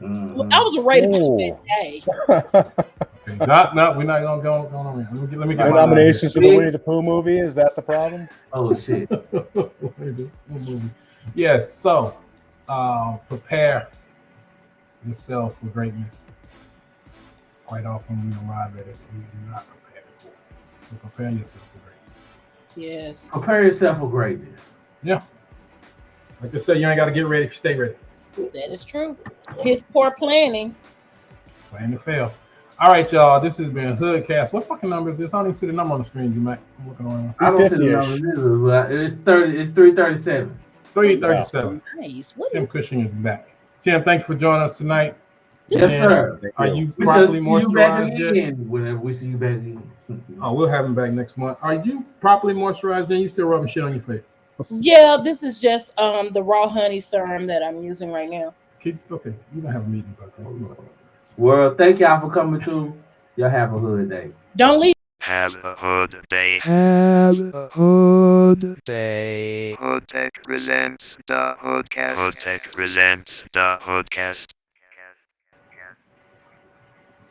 Well, I was irate about that day. No, we're not gonna go on. Let me get my nominations for the Winnie the Pooh movie. Is that the problem? Oh shit. Yes. So, prepare yourself for greatness. Quite often we arrive at it, we do not prepare for it. So prepare yourself for greatness. Yes. Prepare yourself for greatness. Yeah. Like I said, you ain't got to get ready. Stay ready. That is true. His poor planning. Plan to fail. All right, y'all. This has been HoodCast. What fucking number is this? I don't even see the number on the screen, you Mac. I'm looking around. I don't see the number either, but it's 337. 337. Nice. What Tim is Cushing is back. Tim, thank you for joining us tonight. Yes, sir. Are you We properly see you moisturized back yet? again whenever we see you back again. Oh, we'll have him back next month. Are you properly moisturized and you still rubbing shit on your face? Yeah, this is just the raw honey serum that I'm using right now. Okay, you don't have a meeting, but Well, thank y'all for coming through. Y'all have a hood day. Don't leave. Have a hood day. Have a hood day. HoodTech presents the HoodCast. HoodTech presents the HoodCast.